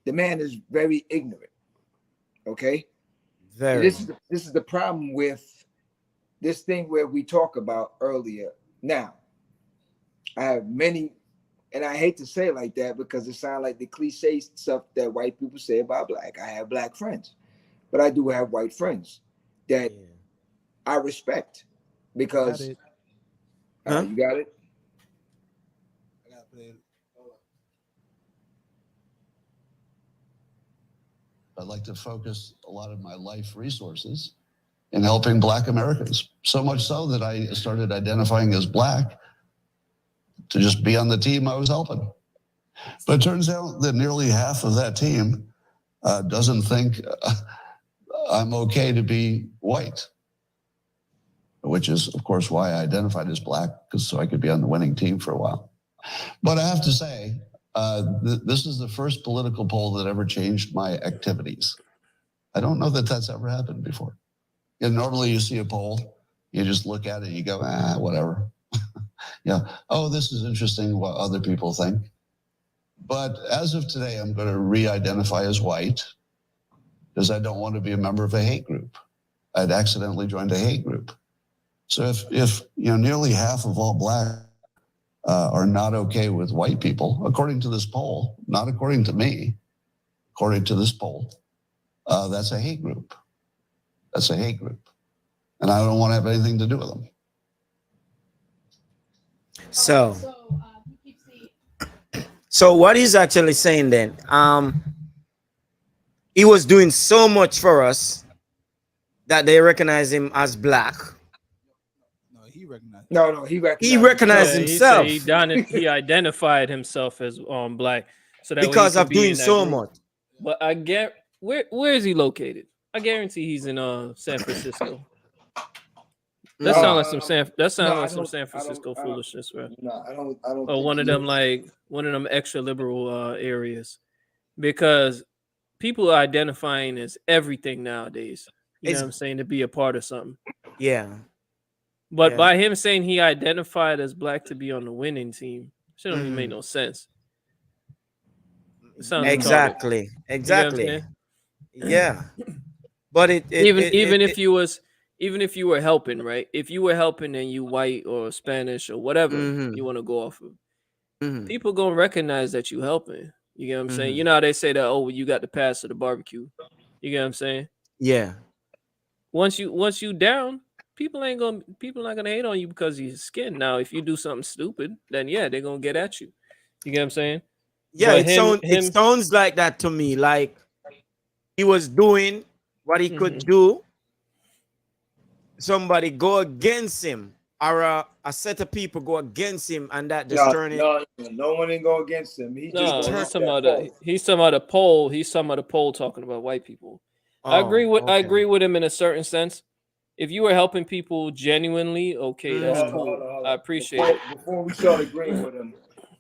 The man is very ignorant. Okay. Very. This is the problem with this thing where we talk about earlier. Now, I have many, and I hate to say it like that because it sounds like the cliche stuff that white people say about black. I have black friends, but I do have white friends that I respect because you got it. I gotta play it. I'd like to focus a lot of my life resources in helping Black Americans. So much so that I started identifying as Black to just be on the team I was helping. But it turns out that nearly half of that team doesn't think I'm okay to be white, which is, of course, why I identified as Black, because so I could be on the winning team for a while. But I have to say, this is the first political poll that ever changed my activities. I don't know that that's ever happened before. And normally you see a poll, you just look at it, you go, whatever. Oh, this is interesting what other people think. But as of today, I'm going to re-identify as white because I don't want to be a member of a hate group. I'd accidentally joined a hate group. So if nearly half of all Black are not okay with white people, according to this poll, not according to me, according to this poll, that's a hate group. That's a hate group. And I don't want to have anything to do with them. So what he's actually saying then, he was doing so much for us that they recognize him as Black. No, he recognized. No, he recognized himself. He identified himself as Black, so that because of doing so much. But I get where is he located? I guarantee he's in San Francisco. That sounds like some I San Francisco don't, foolishness, bro. No, I don't. Or think one of he them is. one of them extra liberal areas, because people are identifying as everything nowadays. You know It's what I'm saying, to be a part of something. yeah. But Yeah. by him saying he identified as black to be on the winning team, shit don't even make no sense. It sounds retarded. You get what I'm Exactly. saying? Yeah. But Even if you were helping, right? If you were helping and you white or Spanish or whatever you want to go off of, people gonna recognize that you helping. You get what I'm saying? You know how they say that, oh, you got the pass to the barbecue. You get what I'm saying? Yeah. Once you down, people not gonna hate on you because of your skin. Now, if you do something stupid, then yeah, they're gonna get at you. You get what I'm saying? Yeah, But it sounds like that to me. Like he was doing what he could do. Somebody go against him, or a set of people go against him, and that just turn it. No one didn't go against him. He No, just he's talking about the poll. He's talking about the poll talking about white people. I agree with him in a certain sense. If you were helping people genuinely, okay, that's cool. Hold on. I appreciate it. Before we start agreeing with him,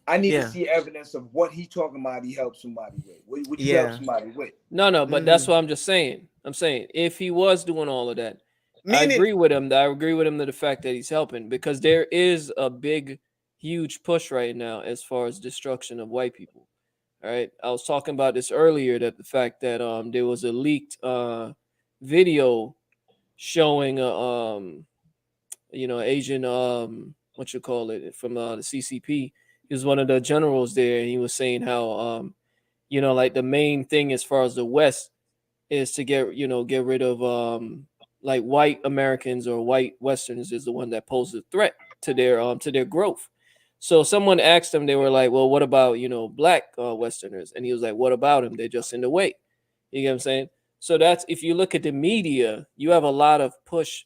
I need to see evidence of what he talking about. He helped somebody with. What you help somebody with? No, but that's what I'm just saying. I'm saying if he was doing all of that, I agree with him. I agree with him to the fact that he's helping, because there is a big, huge push right now as far as destruction of white people. All right, I was talking about this earlier, that the fact that there was a leaked video showing Asian what you call it, from the CCP. He was one of the generals there, and he was saying how like the main thing as far as the West is to get rid of like white Americans or white Westerners is the one that poses a threat to their growth. So someone asked him, they were like, well, what about black Westerners? And he was like, what about them? They're just in the way. You get what I'm saying? So that's, if you look at the media, you have a lot of push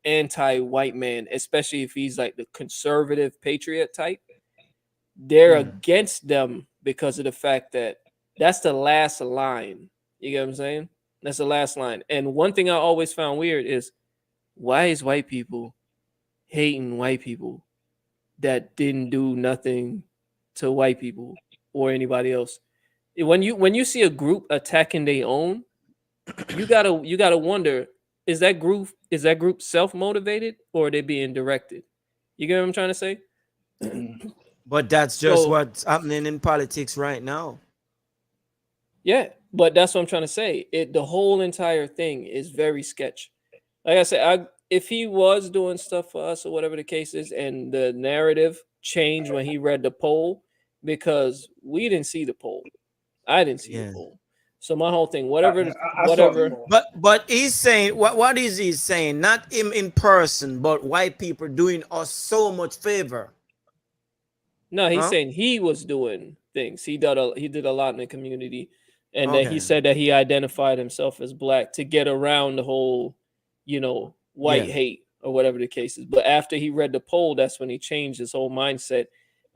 anti-white man, especially if he's like the conservative patriot type. They're against them because of the fact that that's the last line. You get what I'm saying? That's the last line. And one thing I always found weird is, why is white people hating white people that didn't do nothing to white people or anybody else? When you see a group attacking their own, you gotta wonder, is that group self-motivated, or are they being directed? You get what I'm trying to say? But that's just what's happening in politics right now. Yeah, but that's what I'm trying to say. The whole entire thing is very sketch. Like I said, if he was doing stuff for us or whatever the case is, and the narrative changed when he read the poll, because we didn't see the poll. I didn't see the poll. So my whole thing, whatever. But he's saying, what is he saying? Not him in person, but white people doing us so much favor. No, he's saying he was doing things. He did a lot in the community, and that he said that he identified himself as black to get around the whole, white hate or whatever the case is. But after he read the poll, that's when he changed his whole mindset,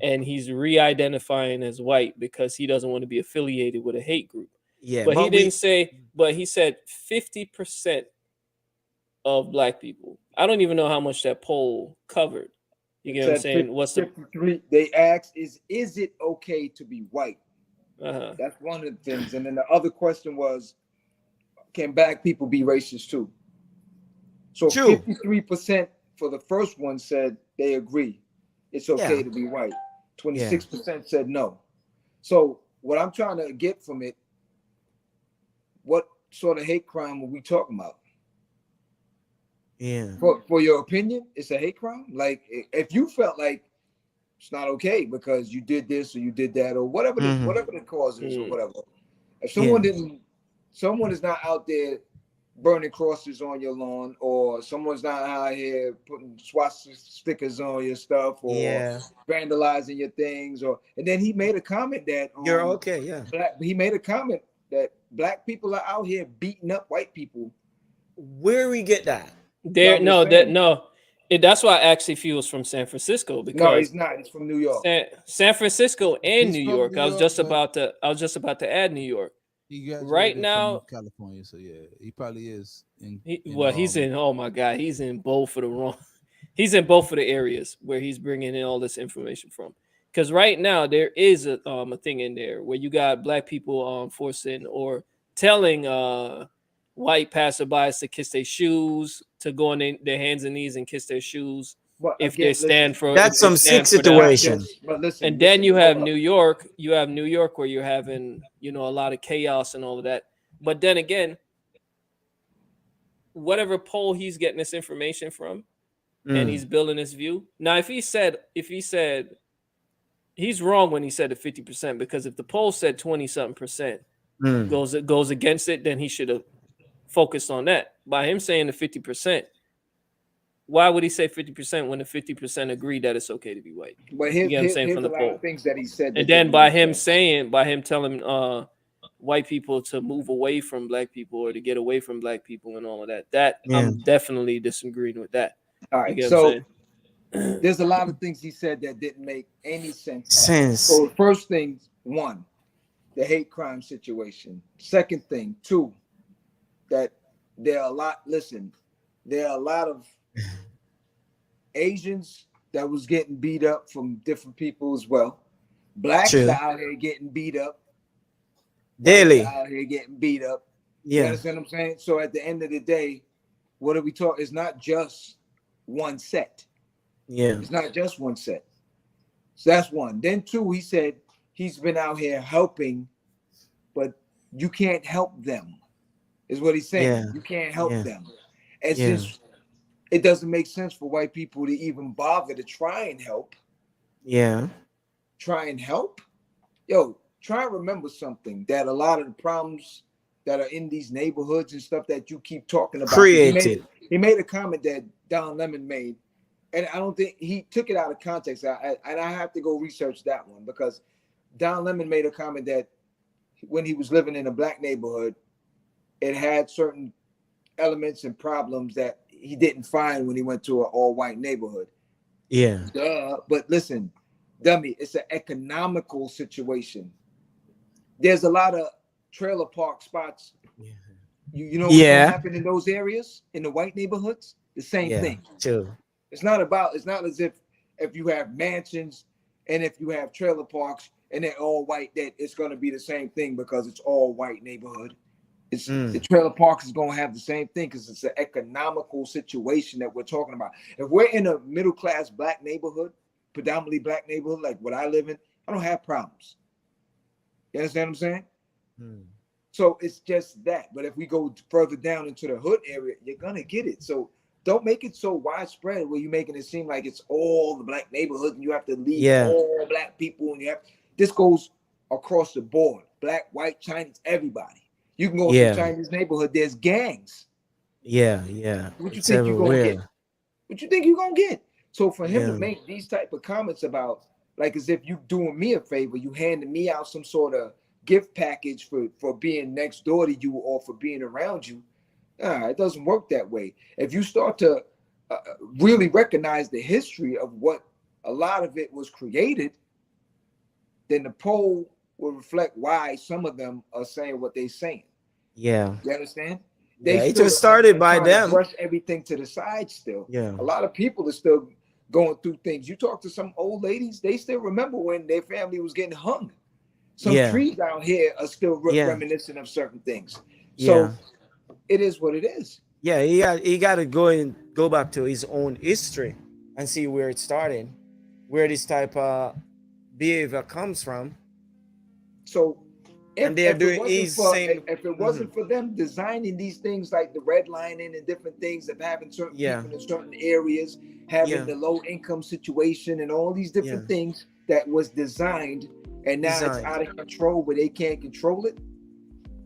and he's re-identifying as white because he doesn't want to be affiliated with a hate group. Yeah, but he didn't say. But he said 50% of black people. I don't even know how much that poll covered. You get what I'm saying? What's the 53? They asked, "Is it okay to be white?" That's one of the things. And then the other question was, can black people be racist too? So 53% for the first one said they agree. It's okay to be white. 26% said no. So what I'm trying to get from it, what sort of hate crime are we talking about? Yeah. For your opinion, it's a hate crime? Like, if you felt like it's not okay because you did this or you did that or whatever the cause is or whatever. If someone is not out there burning crosses on your lawn, or someone's not out here putting stickers on your stuff, or vandalizing your things, and then he made a comment that you're okay, he made a comment that black people are out here beating up white people. Where we get that? That's why I asked if he was from San Francisco, because no, he's not. He's from New York. San Francisco and New York. I was just about to add New York. Right now, California. So yeah, he probably is. He's in. Oh my God, he's in both of the wrong. He's in both of the areas where he's bringing in all this information from. Because right now there is a thing in there where you got black people forcing or telling white passerbys to kiss their shoes, to go on their hands and knees and kiss their shoes. But If again, they stand for That's if they some stand sick for that. situation. But listen, And then you have hold up. New York. You have New York where you're having, you know, a lot of chaos and all of that. But then again, whatever poll he's getting this information from, and he's building his view. Now, if he said he's wrong when he said the 50%, because if the poll said 20-something% goes against it, then he should have focused on that. By him saying the 50%, why would he say 50% when the 50% agree that it's okay to be white? But You get what I'm here's saying, a from the lot poll. of things that he said. And then by him telling white people to move away from black people or to get away from black people and all of that, I'm definitely disagreeing with that. All right, You get what I'm so saying? there's a lot of things he said that didn't make any sense. Sense. So the first thing, one, the hate crime situation. Second thing, two, that there are a lot of Asians that was getting beat up from different people as well. Blacks True. out here getting beat up. Daily. Whites out here getting beat up. Yeah. You understand what I'm saying? So at the end of the day, what are we talking? It's not just one set. Yeah. It's not just one set. So that's one. Then two, he said he's been out here helping, but you can't help them, is what he's saying. Yeah. You can't help Yeah. them. And Yeah. since it doesn't make sense for white people to even bother to try and help, Yeah. yo, try and remember something, that a lot of the problems that are in these neighborhoods and stuff that you keep talking about. Created. He made a comment that Don Lemon made, and I don't think he took it out of context. And I have to go research that one, because Don Lemon made a comment that when he was living in a black neighborhood, it had certain elements and problems that he didn't find when he went to an all-white neighborhood. Yeah. But listen, dummy, it's an economical situation. There's a lot of trailer park spots. You know what's gonna happen in those areas, in the white neighborhoods? The same thing. True. It's not as if you have mansions and if you have trailer parks and they're all white, that it's gonna be the same thing because it's all white neighborhood. It's the trailer park is gonna have the same thing because it's an economical situation that we're talking about. If we're in a middle class black neighborhood, predominantly black neighborhood like what I live in, I don't have problems. You understand what I'm saying? So it's just that. But if we go further down into the hood area, you're gonna get it. So don't make it so widespread where you're making it seem like it's all the black neighborhood and you have to leave all black people, and this goes across the board. Black, white, Chinese, everybody. You can go to a Chinese neighborhood, there's gangs. Yeah. What you think you're gonna get? What you think you're gonna get? So for him to make these type of comments about, like, as if you doing me a favor, you handing me out some sort of gift package for being next door to you or for being around you, it doesn't work that way. If you start to really recognize the history of what a lot of it was created, then the poll will reflect why some of them are saying what they're saying. Yeah. You understand? It just started by them. Brush everything to the side still. Yeah. A lot of people are still going through things. You talk to some old ladies, they still remember when their family was getting hung. Some trees out here are still reminiscent of certain things. So it is what it is. Yeah, he got to go back to his own history and see where it started, where this type of behavior comes from. So if it wasn't for them designing these things like the redlining and different things of having certain people in certain areas, having the low income situation and all these different things that was designed, and now it's out of control where they can't control it,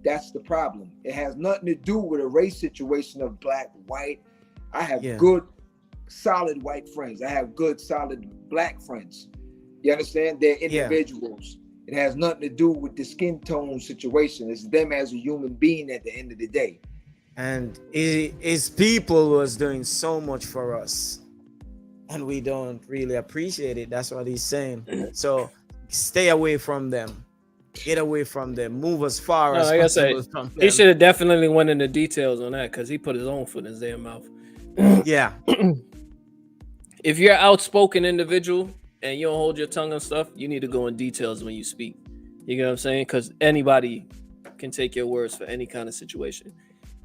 that's the problem. It has nothing to do with a race situation of black, white. I have good, solid white friends. I have good, solid black friends. You understand? They're individuals. It has nothing to do with the skin tone situation. It's them as a human being at the end of the day. And his people was doing so much for us, and we don't really appreciate it. That's what he's saying. So stay away from them. Get away from them. Move as far as possible from them. He should have definitely went into details on that, because he put his own foot in his damn mouth. Yeah. if you're an outspoken individual and you don't hold your tongue on stuff, you need to go in details when you speak. You know what I'm saying? Because anybody can take your words for any kind of situation.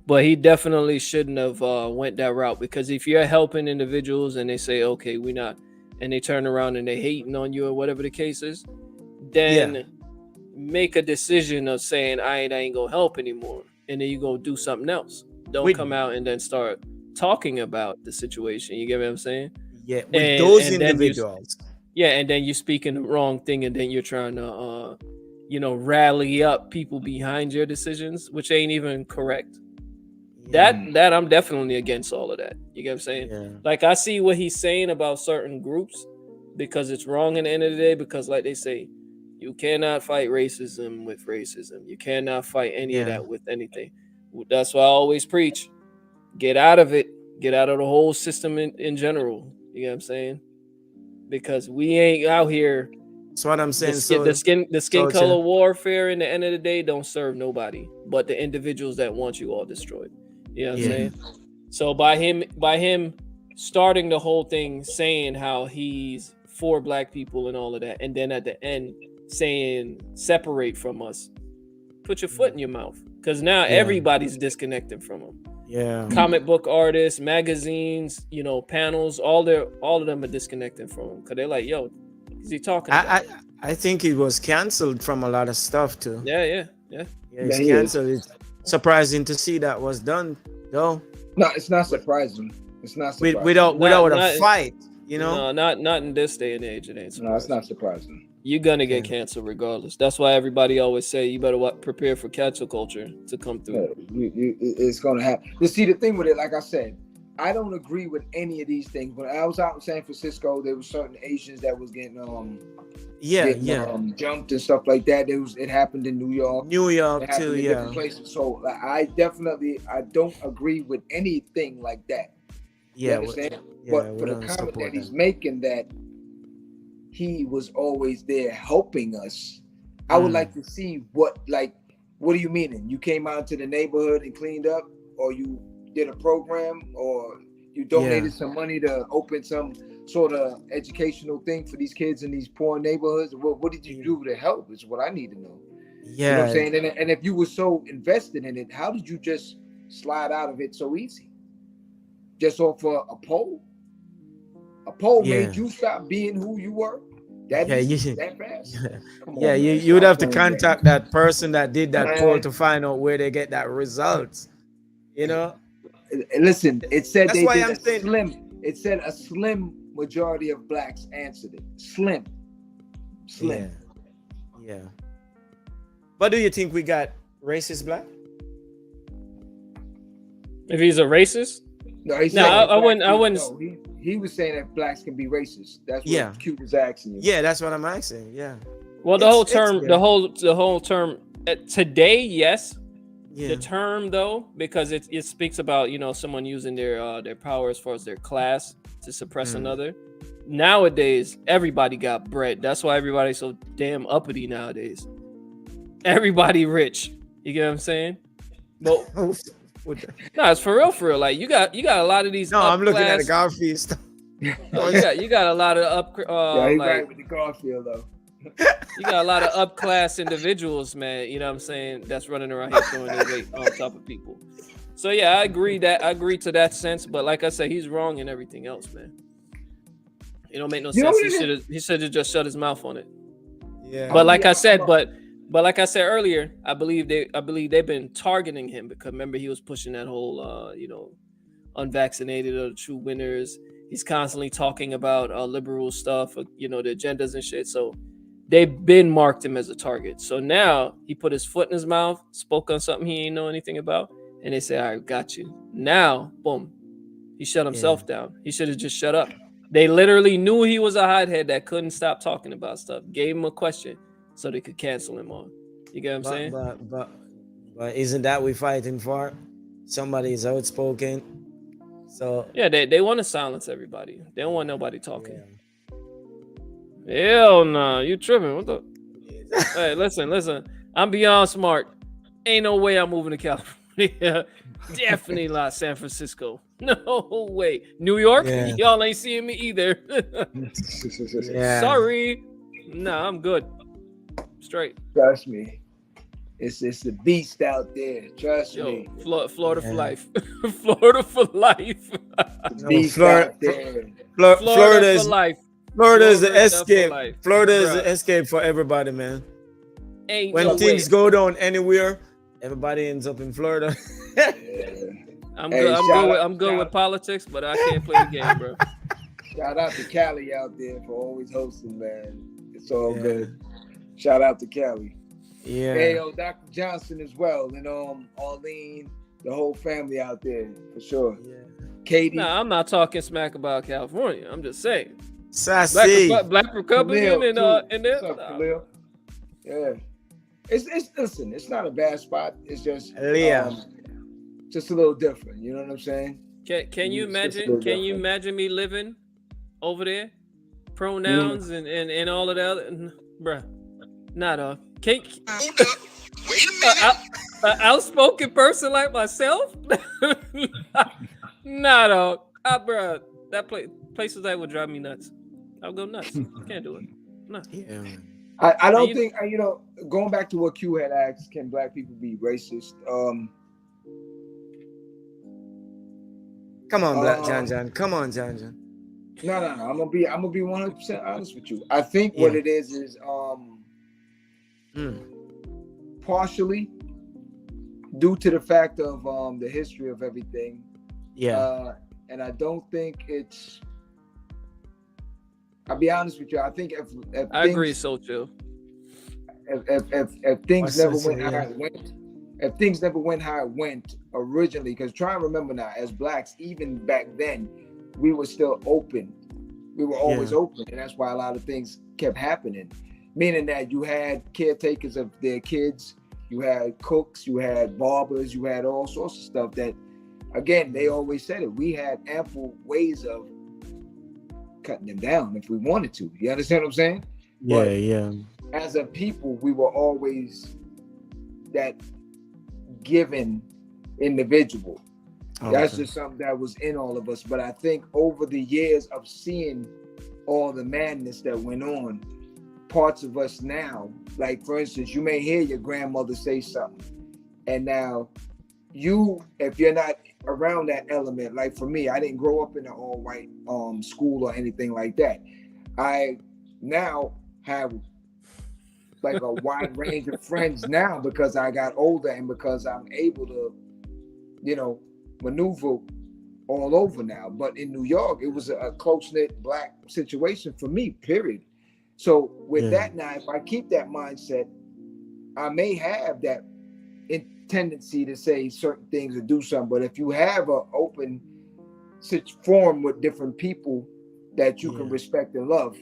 But he definitely shouldn't have went that route, because if you're helping individuals and they say, okay, we're not, and they turn around and they hating on you or whatever the case is, then make a decision of saying, I ain't gonna help anymore. And then you go do something else. Don't come out and then start talking about the situation. You get what I'm saying? Yeah, with those individuals. And then you're speaking the wrong thing, and then you're trying to, rally up people behind your decisions, which ain't even correct. That I'm definitely against all of that. You get what I'm saying? Yeah. Like, I see what he's saying about certain groups, because it's wrong in the end of the day, because like they say, you cannot fight racism with racism. You cannot fight any of that with anything. That's why I always preach. Get out of it. Get out of the whole system in general. You know what I'm saying? Because we ain't out here. That's what I'm saying. The skin color warfare in the end of the day don't serve nobody but the individuals that want you all destroyed. You know what I'm saying? So by him starting the whole thing, saying how he's for black people and all of that, and then at the end saying separate from us, put your foot in your mouth, because now everybody's disconnecting from him. Yeah, comic book artists, magazines, panels, all of them are disconnecting from him, because they're like, yo, is he talking about? I think he was canceled from a lot of stuff too. Yeah, he's canceled. It's surprising to see that was done though. No, it's not surprising. It's not surprising. Without a fight, No, not in this day and age. It ain't surprising. No, it's not surprising. You're gonna get canceled regardless. That's why everybody always say you better prepare for cancel culture to come through. It's gonna happen. You see, the thing with it, like I said, I don't agree with any of these things. When I was out in San Francisco, there were certain Asians that was getting jumped and stuff like that. It happened in New York too. Different places. So I don't agree with anything like that. You understand? But for the comment that he's making, that he was always there helping us, I would like to see what do you mean? You came out to the neighborhood and cleaned up, or you did a program, or you donated some money to open some sort of educational thing for these kids in these poor neighborhoods? What did you do to help is what I need to know. You know what I'm saying? And if you were so invested in it, how did you just slide out of it so easy? Just off a poll? A poll made you stop being who you were? That fast? You would have to contact that person that did that poll to find out where they get that results. Listen, it said that's they why did I'm saying slim. It said a slim majority of blacks answered it. Slim. Yeah. But do you think we got racist black? If he's a racist? No, I wouldn't. No, he was saying that blacks can be racist. That's what Q was asking you. Yeah, that's what I'm asking. Yeah. Well, the whole term today, yes. Yeah. The term though, because it speaks about someone using their power as far as their class to suppress another. Nowadays, everybody got bread. That's why everybody's so damn uppity nowadays. Everybody rich. You get what I'm saying? But no, it's for real. Like you got a lot of these. No, I'm looking at the Garfield stuff. you got a lot of he's right with the Garfield though. You got a lot of up class individuals, man. You know what I'm saying? That's running around here throwing their weight on top of people. So yeah, I agree to that sense. But like I said, he's wrong in everything else, man. It don't make no sense. He should have just shut his mouth on it. Yeah. But like I said, but like I said earlier, I believe they've been targeting him, because remember he was pushing that whole unvaccinated are the true winners. He's constantly talking about liberal stuff, the agendas and shit. So they've been marked him as a target. So now he put his foot in his mouth, spoke on something he ain't know anything about, and they say, all right, got you. Now, boom, he shut himself down. He should have just shut up. They literally knew he was a hothead that couldn't stop talking about stuff. Gave him a question so they could cancel him on. You get what I'm saying? But isn't that we fighting for? Somebody is outspoken. So yeah, they want to silence everybody. They don't want nobody talking. Hell no, you tripping? What the? Hey, listen. I'm beyond smart. Ain't no way I'm moving to California. Yeah, definitely not San Francisco. No way. New York? Yeah. Y'all ain't seeing me either. Yeah. Sorry. Nah, I'm good. Straight. Trust me. It's the beast out there. Trust Yo, me. Florida for life. Florida for life. The beast Florida- out there. Florida is for life. Florida is the Florida for escape. life. Florida is Bruh. the escape for everybody, man. Ain't When no things way. go down anywhere, everybody ends up in Florida. Yeah. I'm Hey, good. shout out- I'm good shout- with politics, but I can't play the game, bro. Shout out to Cali out there for always hosting, man. It's all Yeah. good. Shout out to Cali. Yeah. Hey, Dr. Johnson as well, and Arlene, the whole family out there for sure. Katie, Nah, I'm not talking smack about California. I'm just saying. Sassy. Black Republican Khalil, and too. there. What's up, Khalil? Yeah, listen, it's not a bad spot. It's just Leah. just a little different. You know what I'm saying? Can you It's just a imagine? little Can you different. imagine me living over there? Pronouns and all of that, bruh. Nah, dog. Can't. Hold up. Wait a minute. An outspoken person like myself? Nah, dog. Bruh, that places that would drive me nuts. I'll go nuts. Can't do it. Nah. Yeah. I don't you- think going back to what Q had asked, can black people be racist? Come on, Black John. Come on, John. No. I'm gonna be 100% honest with you. I think what it is partially due to the fact of the history of everything. Yeah. And I don't think it's. I'll be honest with you. I think if I agree, so too. If things Why never so, went how yeah. it went, if things never went how it went originally, because try and remember now, as blacks, even back then, we were still open. We were always open, and that's why a lot of things kept happening. Meaning that you had caretakers of their kids, you had cooks, you had barbers, you had all sorts of stuff that, again, they always said it. We had ample ways of cutting them down if we wanted to. You understand what I'm saying? Yeah. As a people, we were always that given individual. That's just something that was in all of us. But I think over the years of seeing all the madness that went on, parts of us now, like for instance, you may hear your grandmother say something, and now you, if you're not around that element, like for me, I didn't grow up in an all-white school or anything like that. I now have like a wide range of friends now because I got older and because I'm able to, maneuver all over now. But in New York, it was a close-knit black situation for me, period. So with that now, if I keep that mindset, I may have that tendency to say certain things or do something. But if you have an open forum with different people that you can respect and love,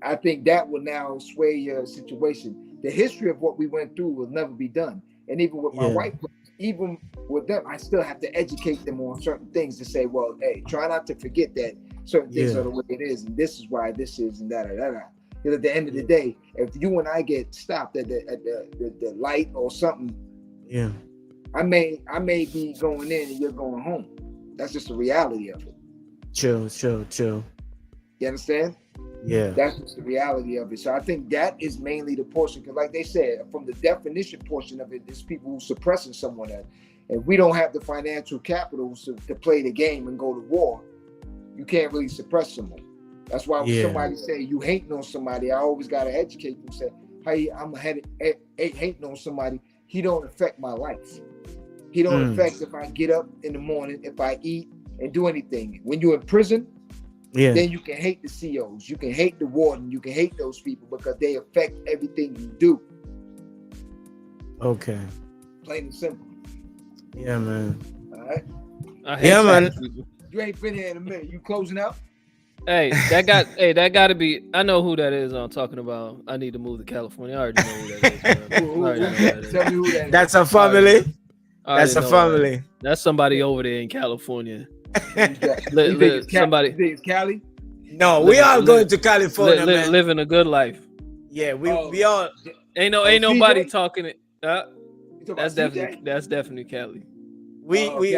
I think that will now sway your situation. The history of what we went through will never be done. And even with my white friends, even with them, I still have to educate them on certain things to say, well, hey, try not to forget that certain things are the way it is, and this is why this is, and that. Because at the end of the day, if you and I get stopped at the light or something, I may be going in and you're going home. That's just the reality of it. Chill. You understand? Yeah. That's just the reality of it. So I think that is mainly the portion, because like they said, from the definition portion of it, there's people who suppressing someone that, if we don't have the financial capital to play the game and go to war, you can't really suppress someone. That's why when somebody say you hating on somebody, I always got to educate them, say, hey, I'm hating on somebody. He don't affect my life. He don't affect if I get up in the morning, if I eat and do anything. When you're in prison, then you can hate the COs, you can hate the warden, you can hate those people because they affect everything you do. Okay. Plain and simple. Yeah, man. All right. Man. You ain't been here in a minute. You closing out? Hey, that got to be. I know who that is. I'm talking about. I need to move to California. I already know who that is. Tell me who that is. That's a family. That's a family. That's somebody over there in California. Somebody. You think it's Cali? No, we all going to California, man. Living a good life. Yeah, we all. Ain't nobody talking it. You That's definitely Cali. We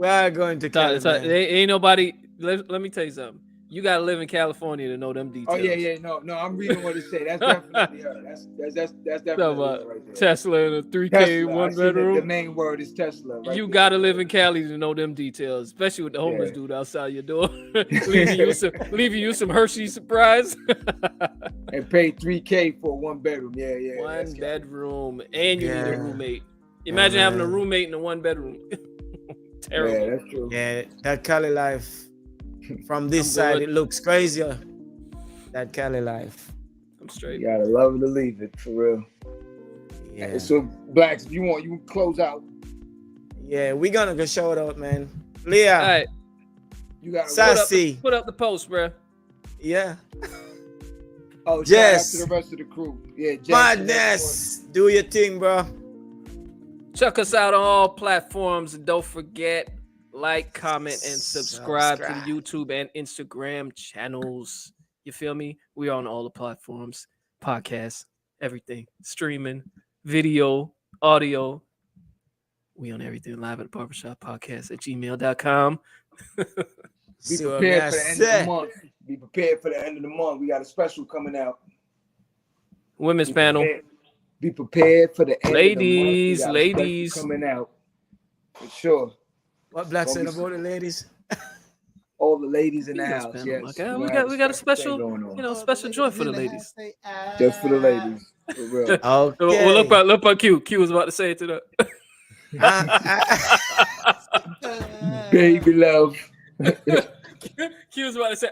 are going to Cali. Ain't nobody. Let me tell you something. You gotta live in California to know them details. Oh yeah. No. I'm reading what it say. That's definitely her. That's definitely her right there. Tesla in a 3K Tesla. one bedroom. The main word is Tesla. Right you there. Gotta live in Cali to know them details, especially with the homeless dude outside your door, leaving you some Hershey surprise. And pay $3K for 1 bedroom. Yeah. One bedroom, and you need a roommate. Imagine having a roommate in a 1 bedroom. Terrible. Yeah, that's true. Yeah, that Cali life. From this side, it looks crazier. That Cali life. I'm straight. You gotta love it or leave it, for real. Yeah. So, Blacks, if you want, you can close out. Yeah, we're gonna go shout out, man. Leah. All right. You gotta Sassy. Put up the post, bro. Yeah. Oh, Jess. shout out to the rest of the crew. Yeah, Jess. Madness. Do your thing, bro. Check us out on all platforms, and don't forget, like, comment, and subscribe to the YouTube and Instagram channels. You feel me? We are on all the platforms, podcasts, everything, streaming, video, audio. We on everything. Live at the Barbershop Podcast at gmail.com. Be prepared for the end of the month. Be prepared for the end of the month. We got a special coming out. Women's panel. Be prepared for the end of the month. Ladies coming out. For sure. What Black said about the ladies? All the ladies in the house. Yes. Okay. We got a special, special joy for the ladies. Just for the ladies. For real. Okay. Well, look about Q. Q was about to say it to the Baby love. Q was about to say,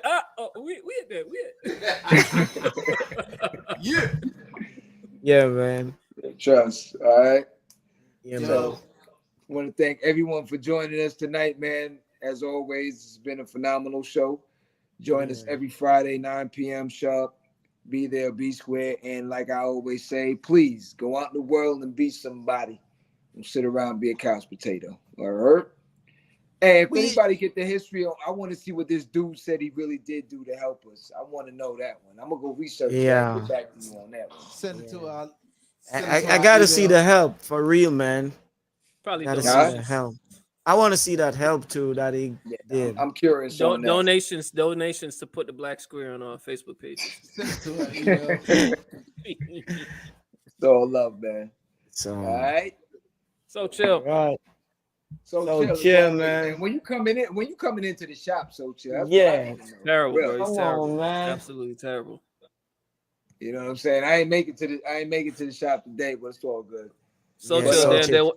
we at there. Yeah, man. Trust. All right. Yeah, So, man. I want to thank everyone for joining us tonight, man. As always, it's been a phenomenal show. Join us every Friday, 9 p.m. sharp. Be there, be square. And like I always say, please go out in the world and be somebody. Don't sit around and be a couch potato. All right? Hey, if anybody get the history, I want to see what this dude said he really did do to help us. I want to know that one. I'm going to go research that and get back to you on that one. Send it to our... I gotta see the help for real, man. Probably gotta see the help. I want to see that help too that he did. I'm curious. Donations to put the Black Square on our Facebook page. It's all love, man. So, all right. So chill. Right. So chill, man. When you coming into the shop, so chill. That's terrible, bro. Come terrible. on, man. Absolutely terrible. You know what I'm saying? I ain't make it to the shop today, but it's all good. So chill.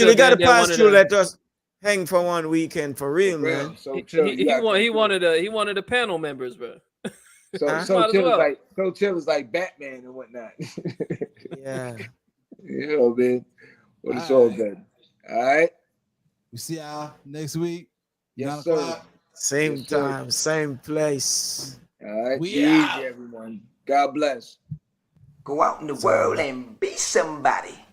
You gotta pass through. Let us hang for one weekend for real, man. So chill. He wanted the panel members, bro. So chill is like Batman and whatnot. Yeah. You know, man. But it's all good. All right. We see y'all next week. Yes, sir. Same time, same place. All right. We easy, out. everyone. God bless. Go out in the world and be somebody.